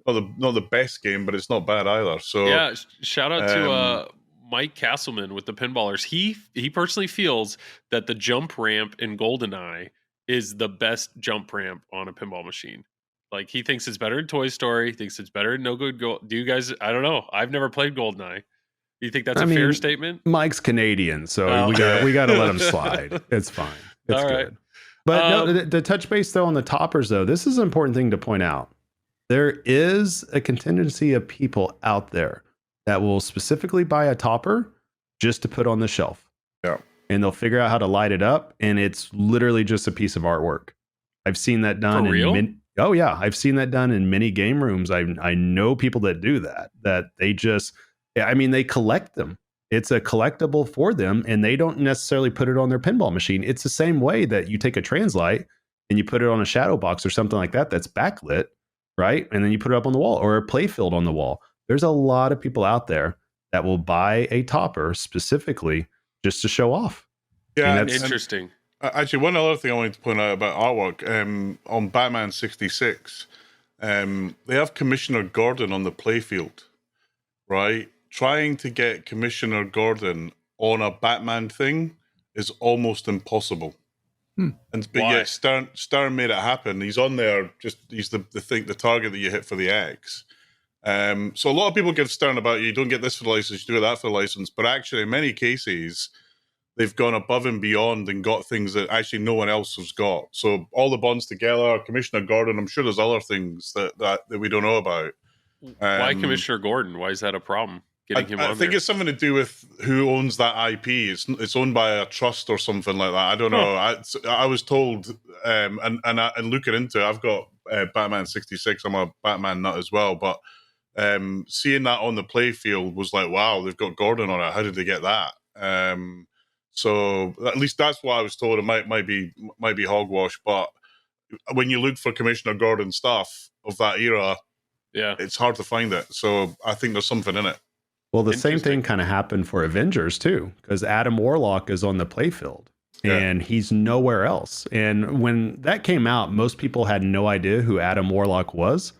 Not the best game, but it's not bad either. So yeah, shout out to Mike Castleman with the Pinballers. He personally feels that the jump ramp in GoldenEye is the best jump ramp on a pinball machine. Like, he thinks it's better in Toy Story. He thinks it's better in No Good Gold. Do you guys? I don't know. I've never played GoldenEye. Do you think that's a fair statement? Mike's Canadian, so we got to let him slide. It's fine. It's All good. right. But no, the touch base though on the toppers though, this is an important thing to point out. There is a contingency of people out there that will specifically buy a topper just to put on the shelf. Yeah. And they'll figure out how to light it up, and it's literally just a piece of artwork. I've seen that done For real? Oh yeah, I've seen that done in many game rooms. I know people that do that they just, they collect them. It's a collectible for them, and they don't necessarily put it on their pinball machine. It's the same way that you take a Translight and you put it on a shadow box or something like that that's backlit, right? And then you put it up on the wall, or a playfield on the wall. There's a lot of people out there that will buy a topper specifically just to show off. Yeah, and that's Interesting. Actually, one other thing I wanted to point out about artwork, on Batman 66, they have Commissioner Gordon on the playfield, right? Trying to get Commissioner Gordon on a Batman thing is almost impossible. But Why? yet Stern made it happen. He's on there, he's the target that you hit for the X. So a lot of people give Stern about, you don't get this for the license, you do that for the license. But actually, in many cases, they've gone above and beyond and got things that actually no one else has got. So all the bonds together, Commissioner Gordon, I'm sure there's other things that we don't know about. Why Commissioner Gordon? Why is that a problem? Getting him on I think there? it's something to do with who owns that IP. It's owned by a trust or something like that. I don't know. I was told, and looking into it, I've got Batman 66. I'm a Batman nut as well, but seeing that on the playfield was like, wow, they've got Gordon on it. How did they get that? So at least that's what I was told. It might be hogwash, but when you look for Commissioner Gordon stuff of that era, Yeah. it's hard to find it. So I think there's something in it. Well, the same Interesting. thing kind of happened for Avengers too, because Adam Warlock is on the playfield and he's nowhere else. And when that came out, most people had no idea who Adam Warlock was,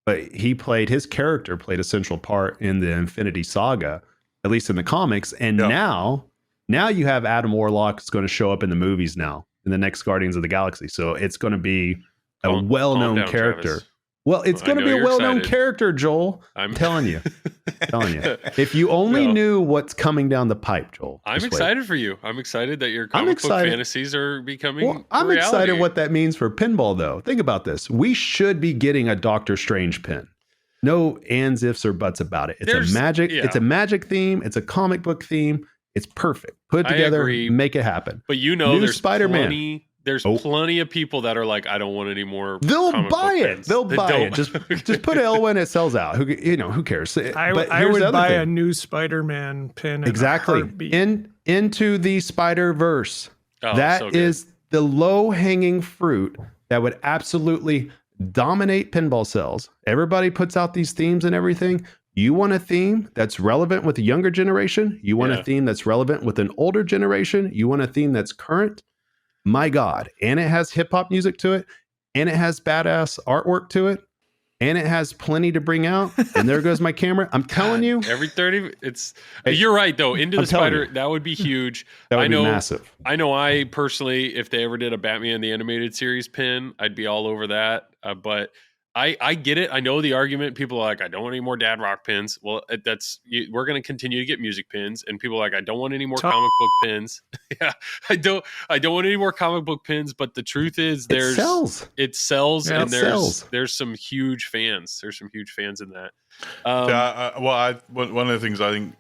but his character played a central part in the Infinity Saga, at least in the comics. And now you have Adam Warlock is going to show up in the movies now in the next Guardians of the Galaxy. So it's going to be a well-known calm down, character. Travis. Well, it's I going to know be a you're well-known excited. character, Joel. I'm telling you. If you only No. knew what's coming down the pipe, Joel. I'm just wait. excited for you. I'm excited that your I'm comic book excited. fantasies are becoming Well, I'm reality. excited what that means for pinball, though. Think about this. We should be getting a Doctor Strange pin. No ands, ifs, or buts about it. It's There's- a magic. yeah. It's a magic theme. It's a comic book theme. It's perfect. Put it I together. agree. Make it happen. But you know, New there's Spider-Man. plenty. There's Oh. plenty of people that are like, I don't want any more. They'll comic buy book it. pins. They'll They buy don't. it. Just put L when it sells out. Who cares? I But would here's the other buy thing. a new Spider-Man pin. Exactly. In a heartbeat. Into the Spider-Verse. Oh, That so good. is the low-hanging fruit that would absolutely dominate pinball sales. Everybody puts out these themes and everything. You want a theme that's relevant with the younger generation? You want Yeah. a theme that's relevant with an older generation? You want a theme that's current? My God. And it has hip-hop music to it, and it has badass artwork to it, and it has plenty to bring out. And there goes my camera. I'm telling you, Every 30, it's. Hey, You're right though. Into the I'm telling Spider, you. that would be huge. that would I know. be massive. I know. I personally, if they ever did a Batman the Animated Series pin, I'd be all over that. But I get it. I know the argument. People are like, I don't want any more Dad Rock pins. Well, we're going to continue to get music pins, and people are like, I don't want any more comic book pins. Yeah, I don't want any more comic book pins. But the truth is, It sells. it sells, Yeah, and it sells. there's some huge fans. There's some huge fans in that. One of the things I think,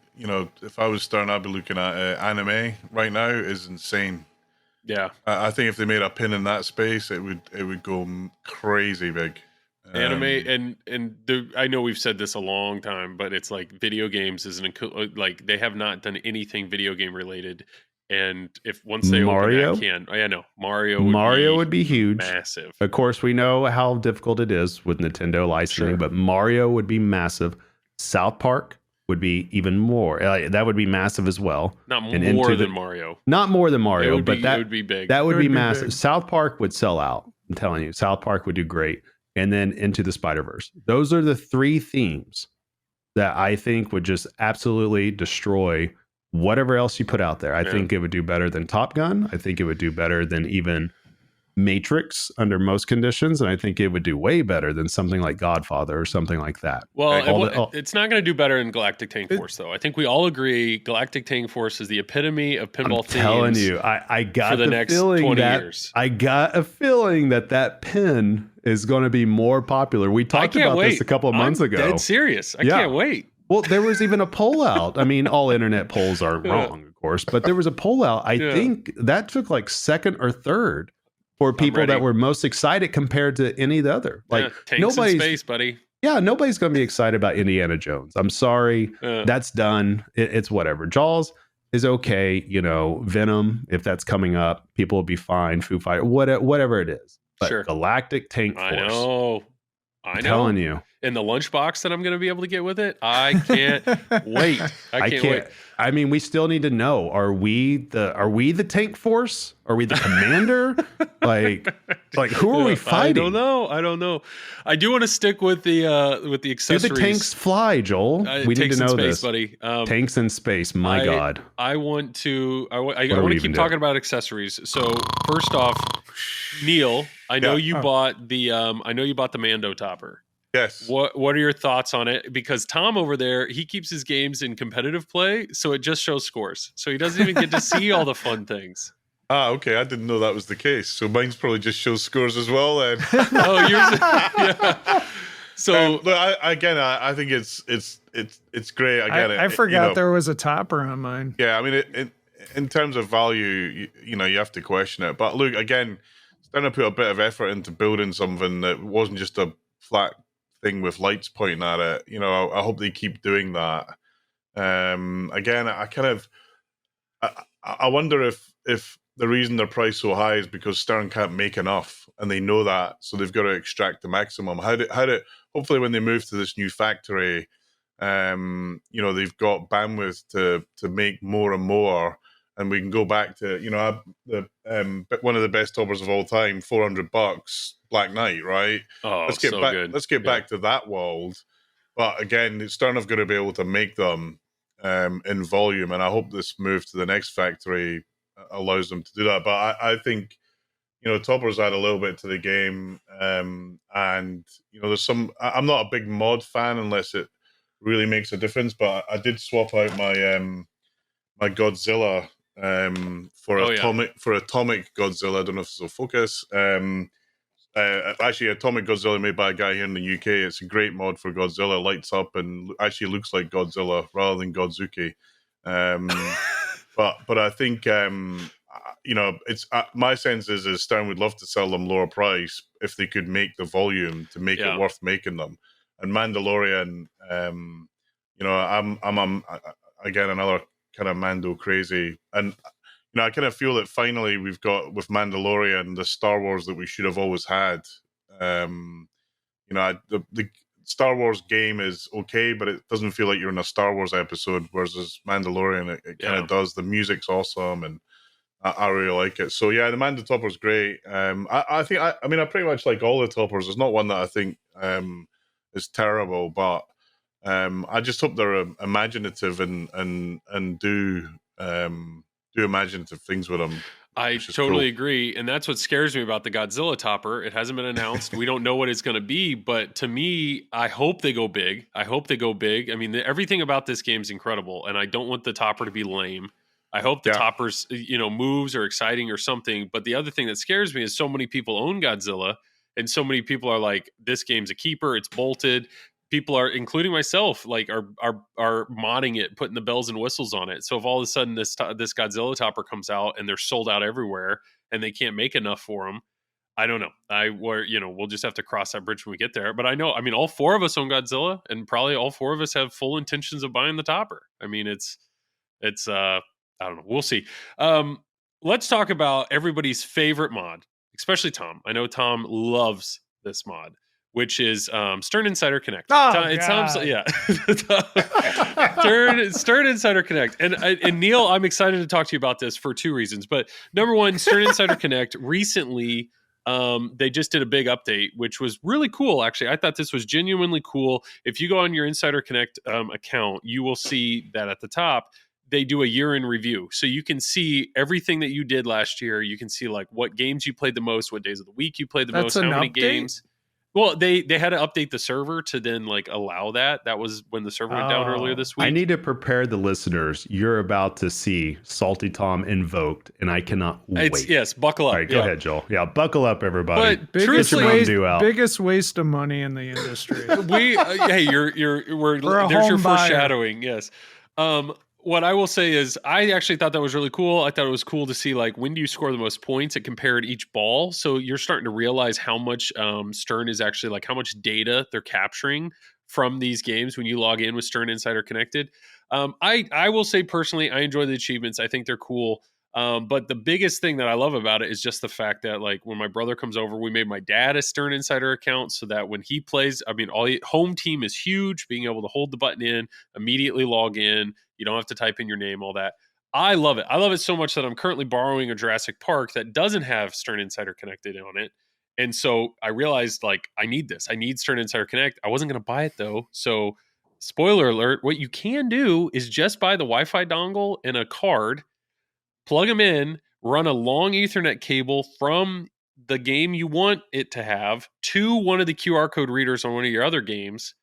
if I was Stern, I'd be looking at anime right now is insane. Yeah, I think if they made a pin in that space, it would go crazy big. anime I know we've said this a long time, but it's like video games like they have not done anything video game related. And if once they Mario? open that can, I know Mario Would be huge. massive. Of course, we know how difficult it is with Nintendo licensing, Sure. but Mario would be massive. South Park, would be even more. That would be massive as well. Not And more into than Mario. Not more than Mario, It would be big. That would It be would be massive. big. South Park would sell out. I'm telling you, South Park would do great. And then Into the Spider-Verse. Those are the three themes that I think would just absolutely destroy whatever else you put out there. I think it would do better than Top Gun. I think it would do better than even Matrix under most conditions, and I think it would do way better than something like Godfather or something like that. Well, it's not going to do better than Galactic Tank Force, though. I think we all agree Galactic Tank Force is the epitome of pinball themes. I'm telling you, I got for the next feeling 20 that years. I got a feeling that pin is going to be more popular. We talked about this a couple of months ago. Dead serious. I can't wait. Well, there was even a poll out. I mean, all internet polls are wrong, of course, but there was a poll out. I think that took like second or third for people that were most excited compared to any of the other. Like tanks in space, buddy. Yeah, nobody's going to be excited about Indiana Jones. I'm sorry. That's done. It's whatever. Jaws is okay. You know, Venom, if that's coming up, people will be fine. Foo Fighter, whatever it is. But Galactic Tank Force. I know. I'm telling you. In the lunchbox that I'm going to be able to get with it, I can't wait. I can't wait. I mean, we still need to know: are we the Tank Force? Are we the commander? like who are we fighting? I don't know. I do want to stick with the accessories. Do the tanks fly, Joel? We need to know space, this, buddy. Tanks in space. My God. I want to keep talking about accessories. So first off, Neil, I know you bought the Mando topper. Yes. What are your thoughts on it? Because Tom over there, he keeps his games in competitive play, so it just shows scores. So he doesn't even get to see all the fun things. Okay. I didn't know that was the case. So mine's probably just shows scores as well then. Oh, yours. Yeah. So I think it's great. I get it. I forgot there was a topper on mine. Yeah, I mean, in terms of value, you have to question it. But look, again, starting to put a bit of effort into building something that wasn't just a flat thing with lights pointing at it. I hope they keep doing that. Again, I wonder if the reason they're priced so high is because Stern can't make enough, and they know that, so they've got to extract the maximum. Hopefully when they move to this new factory, they've got bandwidth to make more and more, and we can go back to one of the best toppers of all time, $400, Black Knight, right? Oh, let's get back. Good. Let's get back to that world. But again, Stern have got to be able to make them in volume, and I hope this move to the next factory allows them to do that. But I think toppers add a little bit to the game, and there's some. I'm not a big mod fan unless it really makes a difference. But I did swap out my my Godzilla for Atomic Godzilla. I don't know if this will focus. Actually, Atomic Godzilla made by a guy here in the UK. It's a great mod for Godzilla. Lights up and actually looks like Godzilla rather than Godzuki. But I think it's my sense is Stern would love to sell them lower price if they could make the volume to make it worth making them. And Mandalorian, I'm again another kind of Mando crazy, and I kind of feel that finally we've got with Mandalorian the Star Wars that we should have always had. The Star Wars game is okay, but it doesn't feel like you're in a Star Wars episode. Whereas this Mandalorian, it kind of does. The music's awesome, and I really like it. So yeah, the Mando topper's great. I think I pretty much like all the toppers. There's not one that I think is terrible, but I just hope they're imaginative and do imaginative things with them. I totally agree. And that's what scares me about the Godzilla topper. It hasn't been announced. We don't know what it's going to be. But to me, I hope they go big. I mean, everything about this game is incredible. And I don't want the topper to be lame. I hope the toppers, moves are exciting or something. But the other thing that scares me is so many people own Godzilla. And so many people are like, this game's a keeper. It's bolted. People are, including myself, like are modding it, putting the bells and whistles on it. So if all of a sudden this Godzilla topper comes out and they're sold out everywhere and they can't make enough for them, I don't know. We'll just have to cross that bridge when we get there. But all four of us own Godzilla, and probably all four of us have full intentions of buying the topper. I mean, it's I don't know. We'll see. Let's talk about everybody's favorite mod, especially Tom. I know Tom loves this mod. which is Stern Insider Connect. Oh, It's God. yeah. Stern Insider Connect. And Neil, I'm excited to talk to you about this for two reasons. But number one, Stern Insider Connect recently, they just did a big update, which was really cool. Actually, I thought this was genuinely cool. If you go on your Insider Connect account, you will see that at the top, they do a year in review. So you can see everything that you did last year. You can see like what games you played the most, what days of the week you played the That's most, how an many update? games. Well, they had to update the server to then like allow that. That was when the server went down earlier this week. I need to prepare the listeners. You're about to see Salty Tom invoked, and I cannot wait. Yes, buckle up. All right, go ahead, Joel. Yeah, buckle up, everybody. But Get your truthfully, Mountain Dew out. Biggest waste of money in the industry. hey, there's your home buyer. foreshadowing. Yes. What I will say is I actually thought that was really cool. I thought it was cool to see like when do you score the most points? It compared each ball. So you're starting to realize how much Stern is actually like how much data they're capturing from these games when you log in with Stern Insider Connected. I will say personally, I enjoy the achievements. I think they're cool. But the biggest thing that I love about it is just the fact that like when my brother comes over, we made my dad a Stern Insider account so that when he plays, I mean, home team is huge. Being able to hold the button in, immediately log in. You don't have to type in your name, all that. I love it. I love it so much that I'm currently borrowing a Jurassic Park that doesn't have Stern Insider Connected on it. And so I realized like I need this. I need Stern Insider Connect. I wasn't going to buy it though. So spoiler alert, what you can do is just buy the Wi-Fi dongle and a card, plug them in, run a long Ethernet cable from the game you want it to have to one of the QR code readers on one of your other games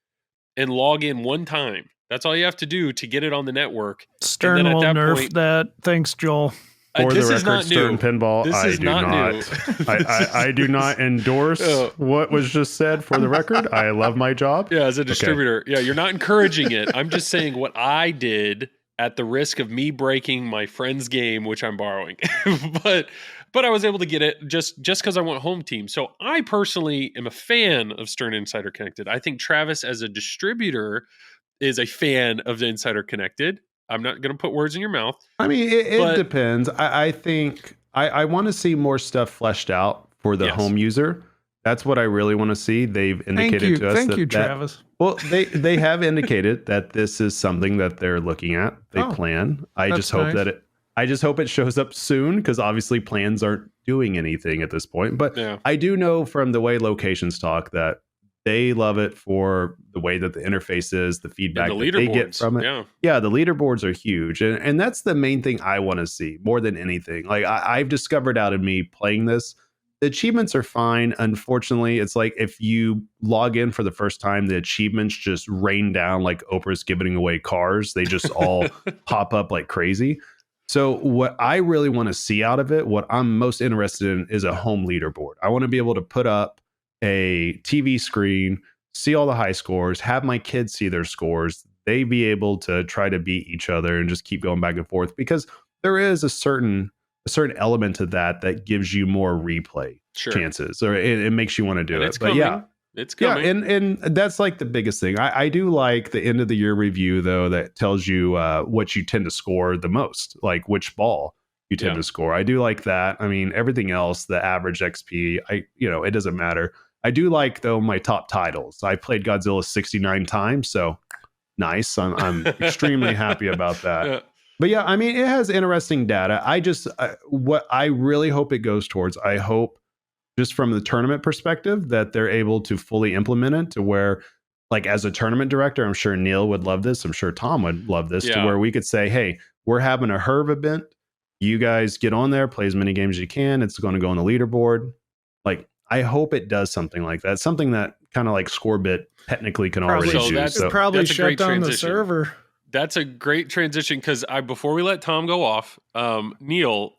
and log in one time. That's all you have to do to get it on the network. Stern will nerf that. Thanks, Joel. For this the is record, not Stern new. Pinball, This I is do not not. new. I do not endorse what was just said. For the record, I love my job. Yeah, as a distributor. Okay. Yeah, you're not encouraging it. I'm just saying what I did at the risk of me breaking my friend's game, which I'm borrowing. but I was able to get it just because I want home team. So I personally am a fan of Stern Insider Connected. I think Travis, as a distributor, is a fan of the Insider Connected. I'm not going to put words in your mouth. I mean, it depends. I think I want to see more stuff fleshed out for the home user. That's what I really want to see. They've indicated to us Thank you, Travis. Well, they have indicated that this is something that they're looking at. They plan. I just hope it shows up soon because obviously plans aren't doing anything at this point. But I do know from the way locations talk that they love it for the way that the interface is, the feedback that they get from it. Yeah, the leaderboards are huge. And that's the main thing I want to see more than anything. Like I've discovered out of me playing this, the achievements are fine. Unfortunately, it's like if you log in for the first time, the achievements just rain down like Oprah's giving away cars. They just all pop up like crazy. So what I really want to see out of it, what I'm most interested in is a home leaderboard. I want to be able to put up a TV screen, see all the high scores, have my kids see their scores. They be able to try to beat each other and just keep going back and forth because there is a certain element to that gives you more replay chances, or it makes you want to do it. But it's coming. Yeah, and that's like the biggest thing. I do like the end of the year review though that tells you what you tend to score the most, like which ball you tend to score. I do like that. I mean, everything else, the average XP, it doesn't matter. I do like though my top titles. I played Godzilla 69 times, so nice. I'm extremely happy about that. Yeah. But yeah, I mean, it has interesting data. I just what I really hope it goes towards. I hope just from the tournament perspective that they're able to fully implement it to where, like as a tournament director, I'm sure Neil would love this. I'm sure Tom would love this to where we could say, hey, we're having a Herb event. You guys get on there, play as many games as you can. It's going to go on the leaderboard. Like, I hope it does something like that. Something that kind of like Scorebit technically can already do. So probably shut down the server. That's a great transition because before we let Tom go off, Neil,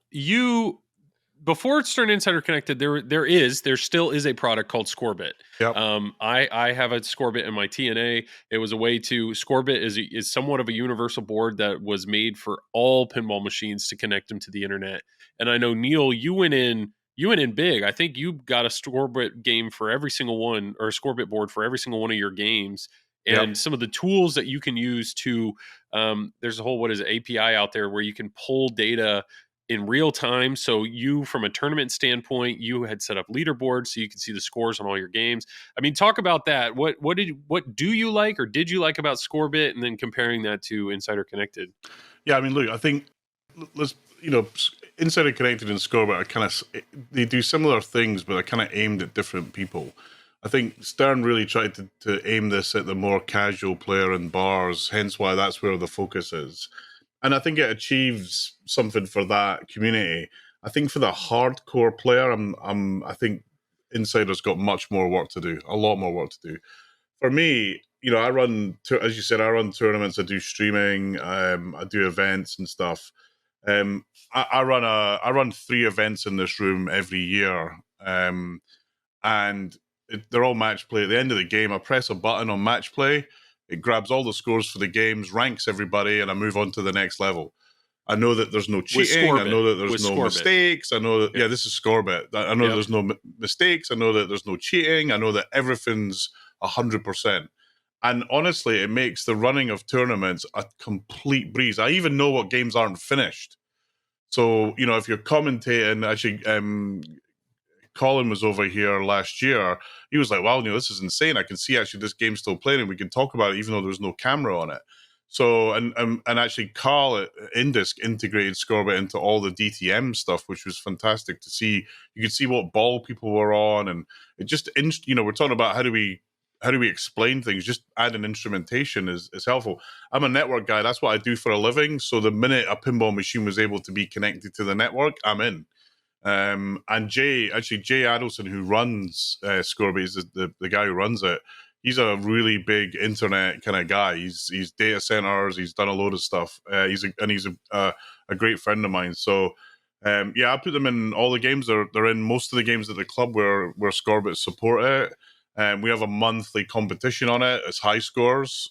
before Stern Insider Connected, there still is a product called Scorebit. Yep. I have a Scorebit in my TNA. It was a way to Scorebit is somewhat of a universal board that was made for all pinball machines to connect them to the internet. And I know Neil, you went in big. I think you got a Scorebit game for every single one, or a Scorebit board for every single one of your games. And some of the tools that you can use to there's a whole API out there where you can pull data in real time. So you, from a tournament standpoint, you had set up leaderboards so you could see the scores on all your games. I mean, talk about that. What do you like, or did you like about Scorebit, and then comparing that to Insider Connected? Yeah, I mean, look, I think let's Insider Connected and Scorebit are kind of, they do similar things, but they're kind of aimed at different people. I think Stern really tried to aim this at the more casual player in bars, hence why that's where the focus is. And I think it achieves something for that community. I think for the hardcore player, I think Insider's got much more work to do, a lot more work to do. For me, I run, as you said, I run tournaments, I do streaming, I do events and stuff. I run 3 events in this room every year, and they're all match play. At the end of the game, I press a button on match play. It grabs all the scores for the games, ranks everybody, and I move on to the next level. I know that there's no cheating. I know that there's no mistakes. I know that, this is Scorebit. I know there's no mistakes. I know that there's no cheating. I know that everything's 100%. And honestly, it makes the running of tournaments a complete breeze. I even know what games aren't finished. So, if you're commentating, actually, Colin was over here last year. He was like, wow, this is insane. I can see actually this game's still playing and we can talk about it even though there's no camera on it. So, and actually Carl at Indisc integrated Scorebit into all the DTM stuff, which was fantastic to see. You could see what ball people were on, and it just, we're talking about how do we explain things. Just adding instrumentation is helpful. I'm a network guy. That's what I do for a living. So the minute a pinball machine was able to be connected to the network, I'm in. And Jay Adelson, who runs Scorebit, is the guy who runs it. He's a really big internet kind of guy. He's data centers. He's done a load of stuff. He's a great friend of mine. So I put them in all the games. They're in most of the games at the club where Scorebit support it. We have a monthly competition on it. It's high scores.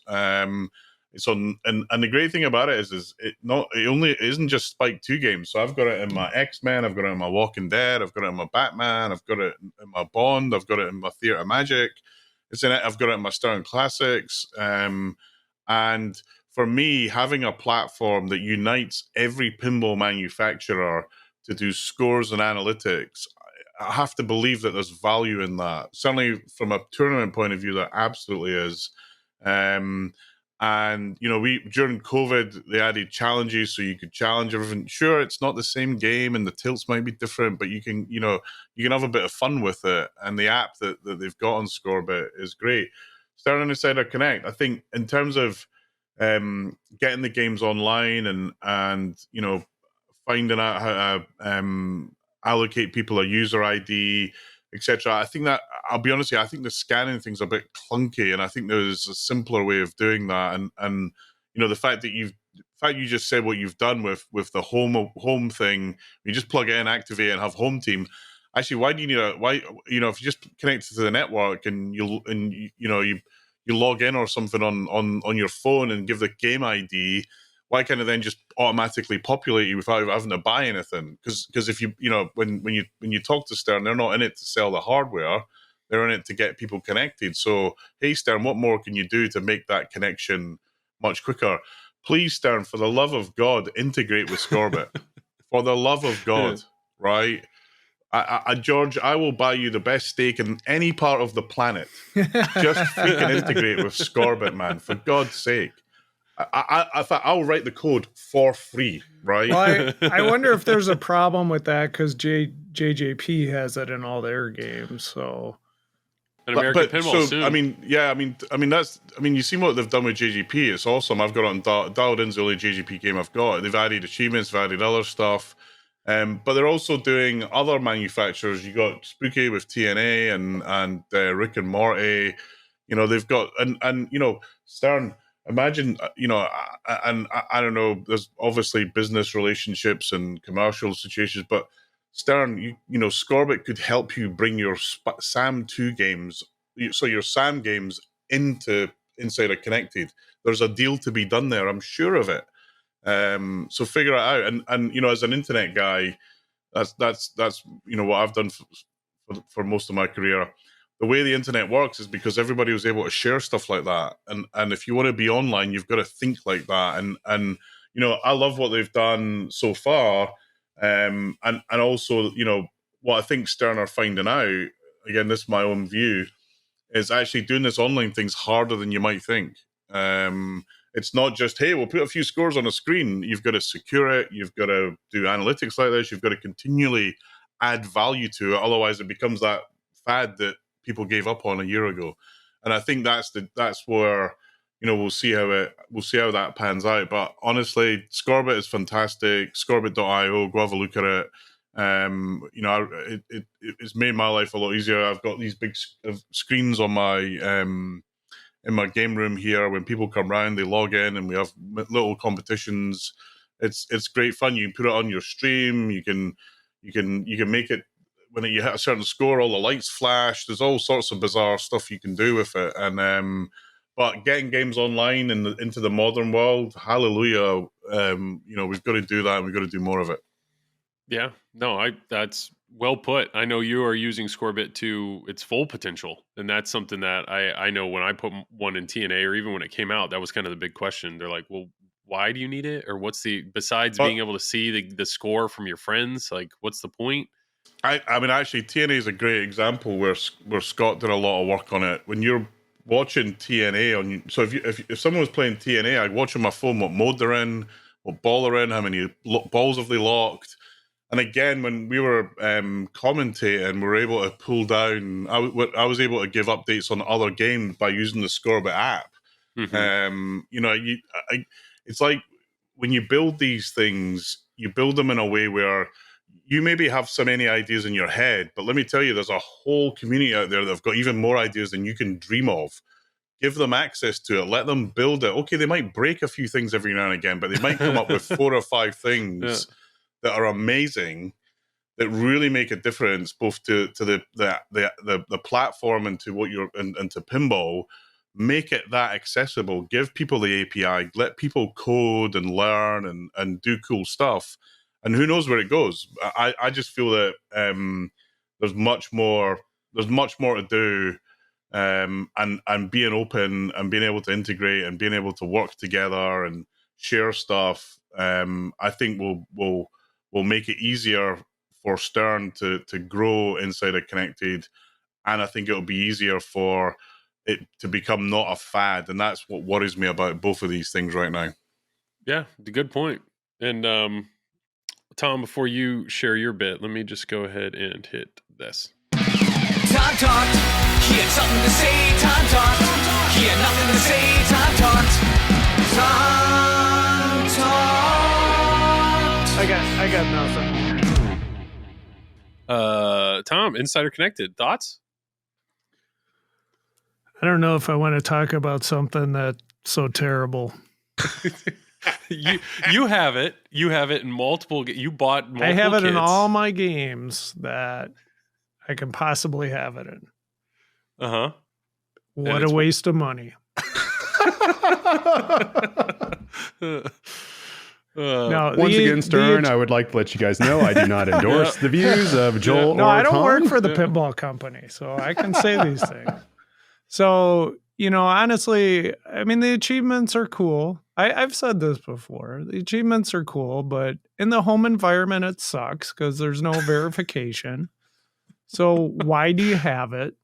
It's on, and the great thing about it is it isn't just Spike 2 games. So I've got it in my X-Men, I've got it in my Walking Dead, I've got it in my Batman, I've got it in my Bond, I've got it in my Theatre Magic. I've got it in my Stern Classics. And for me, having a platform that unites every pinball manufacturer to do scores and analytics, I have to believe that there's value in that. Certainly from a tournament point of view, there absolutely is. And we during COVID they added challenges so you could challenge everything. Sure, it's not the same game and the tilts might be different, but you can have a bit of fun with it. And the app that they've got on Scorebit is great. Stern and Insider Connect, I think in terms of getting the games online and finding out how to allocate people a user ID, etc. I think that, I'll be honest with you, I think the scanning thing's a bit clunky, and I think there's a simpler way of doing that. And the fact that you just said what you've done with the home thing, you just plug it in, activate, and have home team. Actually, why do you need if you just connect to the network and you log in or something on your phone and give the game ID, why can't it then just automatically populate you without having to buy anything? Because if when you talk to Stern, they're not in it to sell the hardware, they're in it to get people connected. So, hey Stern, what more can you do to make that connection much quicker? Please, Stern, for the love of God, integrate with Scorebit. For the love of God, right? George, I will buy you the best steak in any part of the planet. Just freaking integrate with Scorebit, man. For God's sake. I thought I'll write the code for free, right? Well, I wonder if there's a problem with that because JJP has it in all their games. So, American Pinball soon. You see what they've done with JGP. It's awesome. I've got it on Dialed In's the only JGP game I've got. They've added achievements, they've added other stuff. But they're also doing other manufacturers. You got Spooky with TNA and Rick and Morty. They've got and Stern. Imagine, and I don't know, there's obviously business relationships and commercial situations, but Stern, Scorebit could help you bring your SAM 2 games, so your SAM games into Insider Connected. There's a deal to be done there, I'm sure of it. So figure it out. And as an internet guy, that's what I've done for most of my career. The way the internet works is because everybody was able to share stuff like that. And if you want to be online, you've got to think like that. And I love what they've done so far. And also, what I think Stern are finding out, again, this is my own view, is actually doing this online thing's harder than you might think. It's not just, hey, we'll put a few scores on a screen. You've got to secure it. You've got to do analytics like this. You've got to continually add value to it. Otherwise, it becomes that fad that people gave up on a year ago. And I think that's where, we'll see how that pans out. But honestly, Scorbit is fantastic. Scorbit.io, go have a look at it. It's made my life a lot easier. I've got these big screens on my in my game room here. When people come round, they log in, and we have little competitions. It's great fun. You can put it on your stream. You can make it when you hit a certain score, all the lights flash. There's all sorts of bizarre stuff you can do with it. And but getting games online into the modern world, hallelujah! We've got to do that, and we've got to do more of it. Yeah, no, that's well put. I know you are using Scorbit to its full potential, and that's something that I know when I put one in TNA, or even when it came out, that was kind of the big question. They're like, well, why do you need it? Or what's besides being able to see the score from your friends, like what's the point? I mean, actually, TNA is a great example where Scott did a lot of work on it. When you're watching TNA so if someone was playing TNA, I'd watch on my phone what mode they're in, what ball they're in, how many balls have they locked. And again, when we were commentating, we were able to pull down. I was able to give updates on other games by using the Scorbit app. Mm-hmm. It's like when you build these things, you build them in a way where you maybe have so many ideas in your head, but let me tell you, there's a whole community out there that have got even more ideas than you can dream of. Give them access to it. Let them build it. Okay, they might break a few things every now and again, but they might come up with 4 or 5 things that are amazing, that really make a difference both to the platform and to what and to pinball. Make it that accessible. Give people the API. Let people code and learn and do cool stuff. And who knows where it goes? I just feel that there's much more to do, and being open and being able to integrate and being able to work together and share stuff. I think will make it easier for Stern to grow inside of Connected, and I think it'll be easier for it to become not a fad, and that's what worries me about both of these things right now. Yeah, good point. And Tom, before you share your bit, let me just go ahead and hit this. Tom talked. He had something to say. Tom talked. He had nothing to say. Tom talked. Tom talked. I got nothing. Tom, Insider Connected, thoughts? I don't know if I want to talk about something that's so terrible. You have it. You have it in multiple. You bought multiple. I have it kits. in all my games that I can possibly have it in. Uh-huh. What a waste of money. Once again, Stern, I would like to let you guys know I do not endorse the views of Joel or I don't Tom. work for the pinball company, so I can say these things. So, honestly, I mean, the achievements are cool. I've said this before. The achievements are cool, but in the home environment, it sucks because there's no verification. So why do you have it?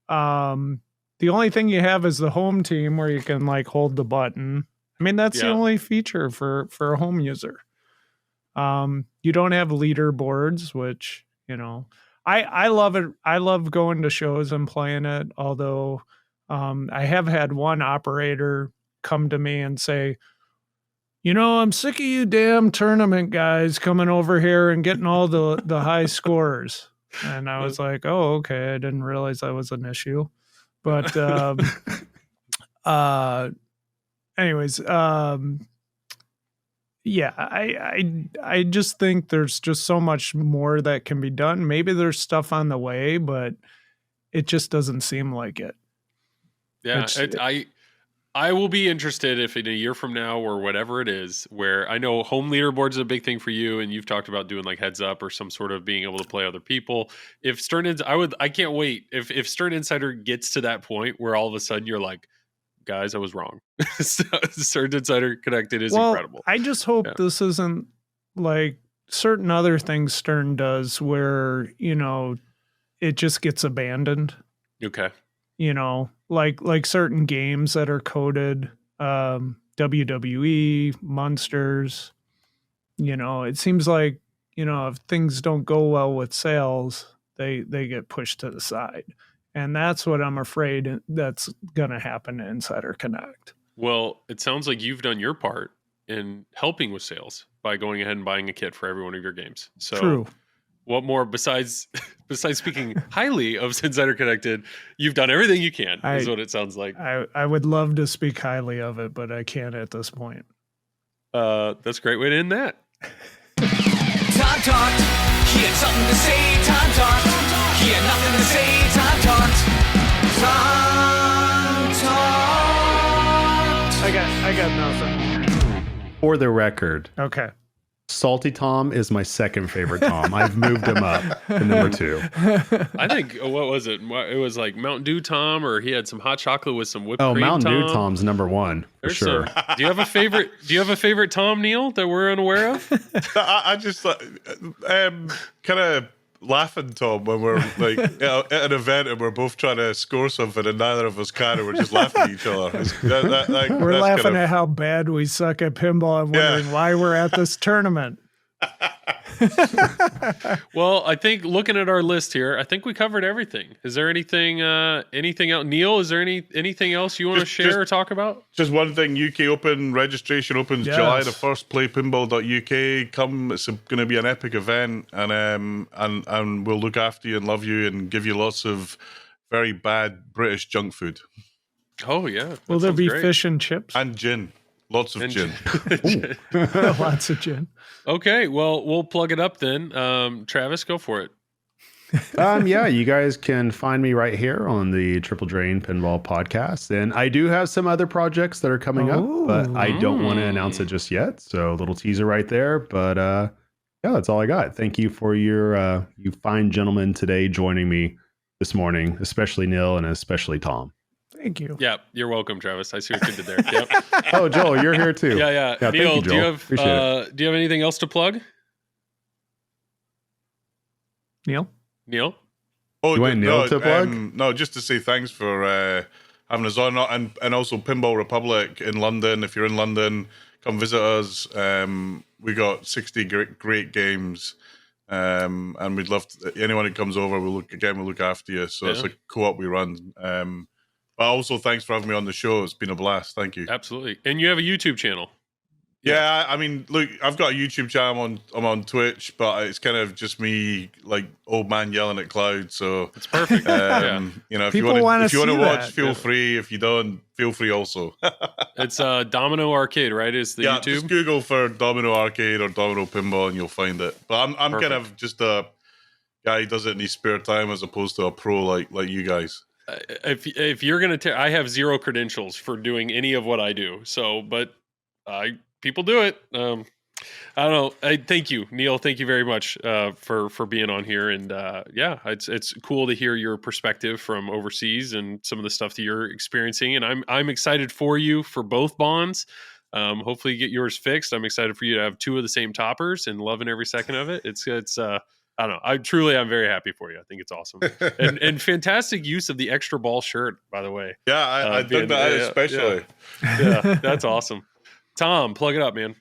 The only thing you have is the home team where you can hold the button. I mean, that's the only feature for a home user. You don't have leaderboards, which, I love it. I love going to shows and playing it. Although I have had one operator come to me and say, I'm sick of you damn tournament guys coming over here and getting all the high scores. And I was like, oh, okay. I didn't realize that was an issue. But anyways, I just think there's just so much more that can be done. Maybe there's stuff on the way, but it just doesn't seem like it. Yeah, I will be interested if in a year from now or whatever it is, where I know home leaderboards is a big thing for you, and you've talked about doing heads up or some sort of being able to play other people. If I can't wait if Stern Insider gets to that point where all of a sudden you're like, guys, I was wrong. Stern Insider Connected is incredible. I just hope this isn't like certain other things Stern does where, it just gets abandoned, Okay. like certain games that are coded, WWE, Monsters, it seems like, if things don't go well with sales, they get pushed to the side. And that's what I'm afraid that's going to happen to Insider Connect. Well, it sounds like you've done your part in helping with sales by going ahead and buying a kit for every one of your games. So True. what more besides speaking highly of Insider Connected, you've done everything you can, is what it sounds like. I would love to speak highly of it, but I can't at this point. That's a great way to end that. Tom talked. He had something to say. Tom talked. He had nothing to say. Tom talked. Tom talked. I got nothing. For the record, Okay. Salty Tom is my second favorite Tom. I've moved him up to number 2. I think what was it? It was like Mountain Dew Tom, or he had some hot chocolate with some whipped cream. Mountain Tom. Dew Tom's number 1 for There's sure. Do you have a favorite? Do you have a favorite Tom, Neil, that we're unaware of? I just kind of laughing, Tom, when we're like at an event and we're both trying to score something and neither of us can, and we're just laughing at each other. We're laughing at how bad we suck at pinball and wondering why we're at this tournament. Well, I think looking at our list here, I think we covered everything. Is there anything else? Neil, is there anything else you want to share or talk about? Just one thing, UK Open registration opens July the 1st. Play pinball.uk. Come, it's going to be an epic event, and we'll look after you and love you and give you lots of very bad British junk food. Oh yeah. Will there be great. fish and chips? And gin. Lots of gin. Lots of gin. Okay, well, we'll plug it up then. Travis, go for it. Yeah, you guys can find me right here on the Triple Drain Pinball Podcast. And I do have some other projects that are coming up, but I don't want to announce it just yet. So a little teaser right there. But yeah, that's all I got. Thank you for your you fine gentlemen today joining me this morning, especially Neil and especially Tom. Thank you. Yeah, you're welcome, Travis. I see what you did there. Yep. Oh, Joel, you're here too. Yeah. Thank Neil, you, do Joel. you have Appreciate it. do you have anything else to plug? Neil? Oh, You want Neil to plug? No, just to say thanks for having us on, and also Pinball Republic in London. If you're in London, come visit us. We got 60 great games, and we'd love anyone who comes over. We'll look after you. So it's a co-op we run. But also, thanks for having me on the show. It's been a blast. Thank you. Absolutely. And you have a YouTube channel. Yeah, I mean, look, I've got a YouTube channel. I'm on Twitch, but it's kind of just me, like old man yelling at clouds. So it's perfect. If People you want to watch, that. feel free. If you don't, feel free also. It's Domino Arcade, right? Is the YouTube? Just Google for Domino Arcade or Domino Pinball, and you'll find it. But I'm kind of just a guy who does it in his spare time, as opposed to a pro like you guys. If you're gonna, I have zero credentials for doing any of what I do. So, but people do it. I don't know. Thank you, Neil. Thank you very much for being on here. And it's cool to hear your perspective from overseas and some of the stuff that you're experiencing. And I'm excited for you for both bonds. Hopefully, you get yours fixed. I'm excited for you to have 2 of the same toppers and loving every second of it. It's I don't know. I'm very happy for you. I think it's awesome. and fantastic use of the extra ball shirt, by the way. Yeah, I dug that out especially. Yeah, that's awesome. Tom, plug it up, man.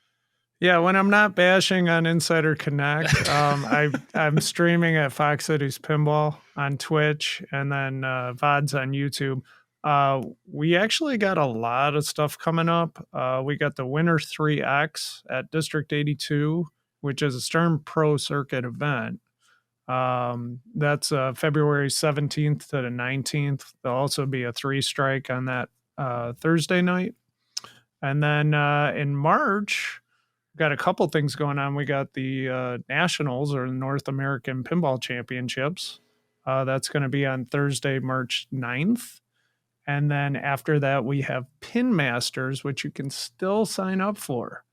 Yeah, when I'm not bashing on Insider Connect, I'm streaming at Fox Cities Pinball on Twitch, and then VODs on YouTube. We actually got a lot of stuff coming up. We got the Winter 3X at District 82, which is a Stern Pro Circuit event. That's February 17th to the 19th. There'll also be a 3-strike on that Thursday night. And then in March, we've got a couple things going on. We got the Nationals, or North American Pinball Championships. That's going to be on Thursday, March 9th. And then after that, we have Pin Masters, which you can still sign up for.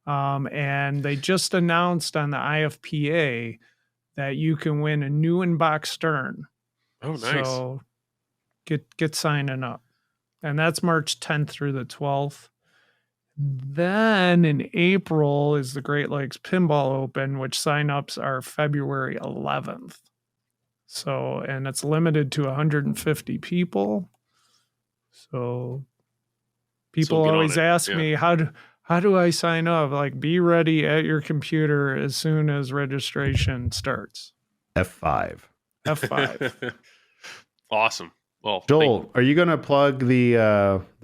And they just announced on the IFPA that you can win a new in-box Stern. Oh, nice. So get signing up. And that's March 10th through the 12th. Then in April is the Great Lakes Pinball Open, which signups are February 11th. So, and it's limited to 150 people. So people get on always it. ask Yeah. me, how do I sign up? Like, be ready at your computer as soon as registration starts. F5. F5. Awesome. Well, Joel, are you going to plug the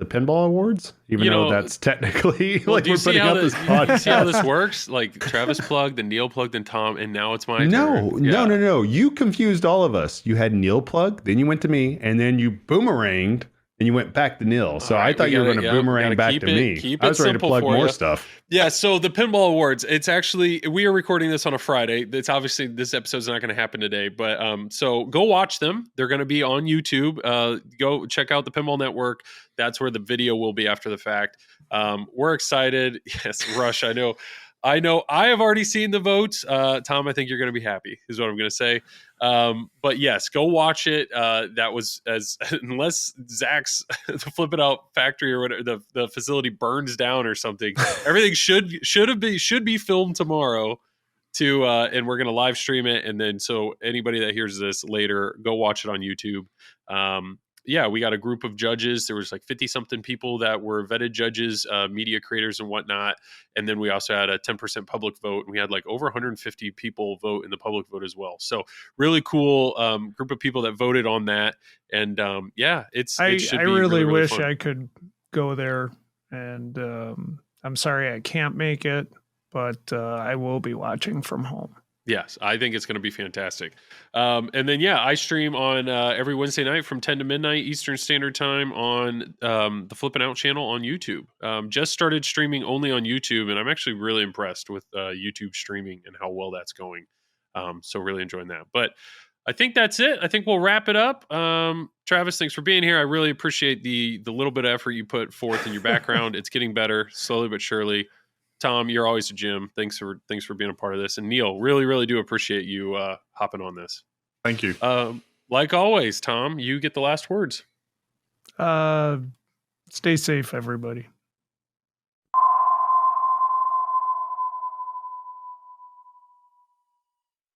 Pinball Awards? Even You though know, that's technically well, like do you we're see putting how out this you podcast. see how this works? Like Travis plugged, and Neil plugged, and Tom, and now it's my No, turn. Yeah. no. You confused all of us. You had Neil plug, then you went to me, and then you boomeranged, and you went back to Neil. So All right, I thought we you were gotta- going to yeah, we boomerang gotta back keep to it- me. keep I it was ready to simple plug for more ya. stuff. Yeah, so the Pinball Awards, it's actually, we are recording this on a Friday. It's obviously, this episode's not going to happen today, but so go watch them. They're going to be on YouTube. Go check out the Pinball Network. That's where the video will be after the fact. We're excited. Yes, Rush, I know. I have already seen the votes. Tom, I think you're going to be happy, is what I'm going to say. But yes, go watch it. That was unless Zach's the Flip It Out factory or whatever, the facility burns down or something. Everything should be filmed tomorrow and we're going to live stream it. And then, so anybody that hears this later, go watch it on YouTube. Yeah, we got a group of judges. There was like 50 something people that were vetted judges, media creators and whatnot. And then we also had a 10% public vote, and we had like over 150 people vote in the public vote as well. So really cool group of people that voted on that. And yeah, it should I be really wish fun. I could go there, and I'm sorry I can't make it, but I will be watching from home. Yes, I think it's going to be fantastic. And then, yeah, I stream on every Wednesday night from 10 to midnight Eastern Standard Time on the Flippin' Out channel on YouTube. Just started streaming only on YouTube, and I'm actually really impressed with YouTube streaming and how well that's going. So really enjoying that. But I think that's it. I think we'll wrap it up. Travis, thanks for being here. I really appreciate the little bit of effort you put forth in your background. It's getting better, slowly but surely. Tom, you're always a gem. Thanks for being a part of this. And Neil, really do appreciate you hopping on this. Thank you. Like always, Tom, you get the last words. Stay safe, everybody.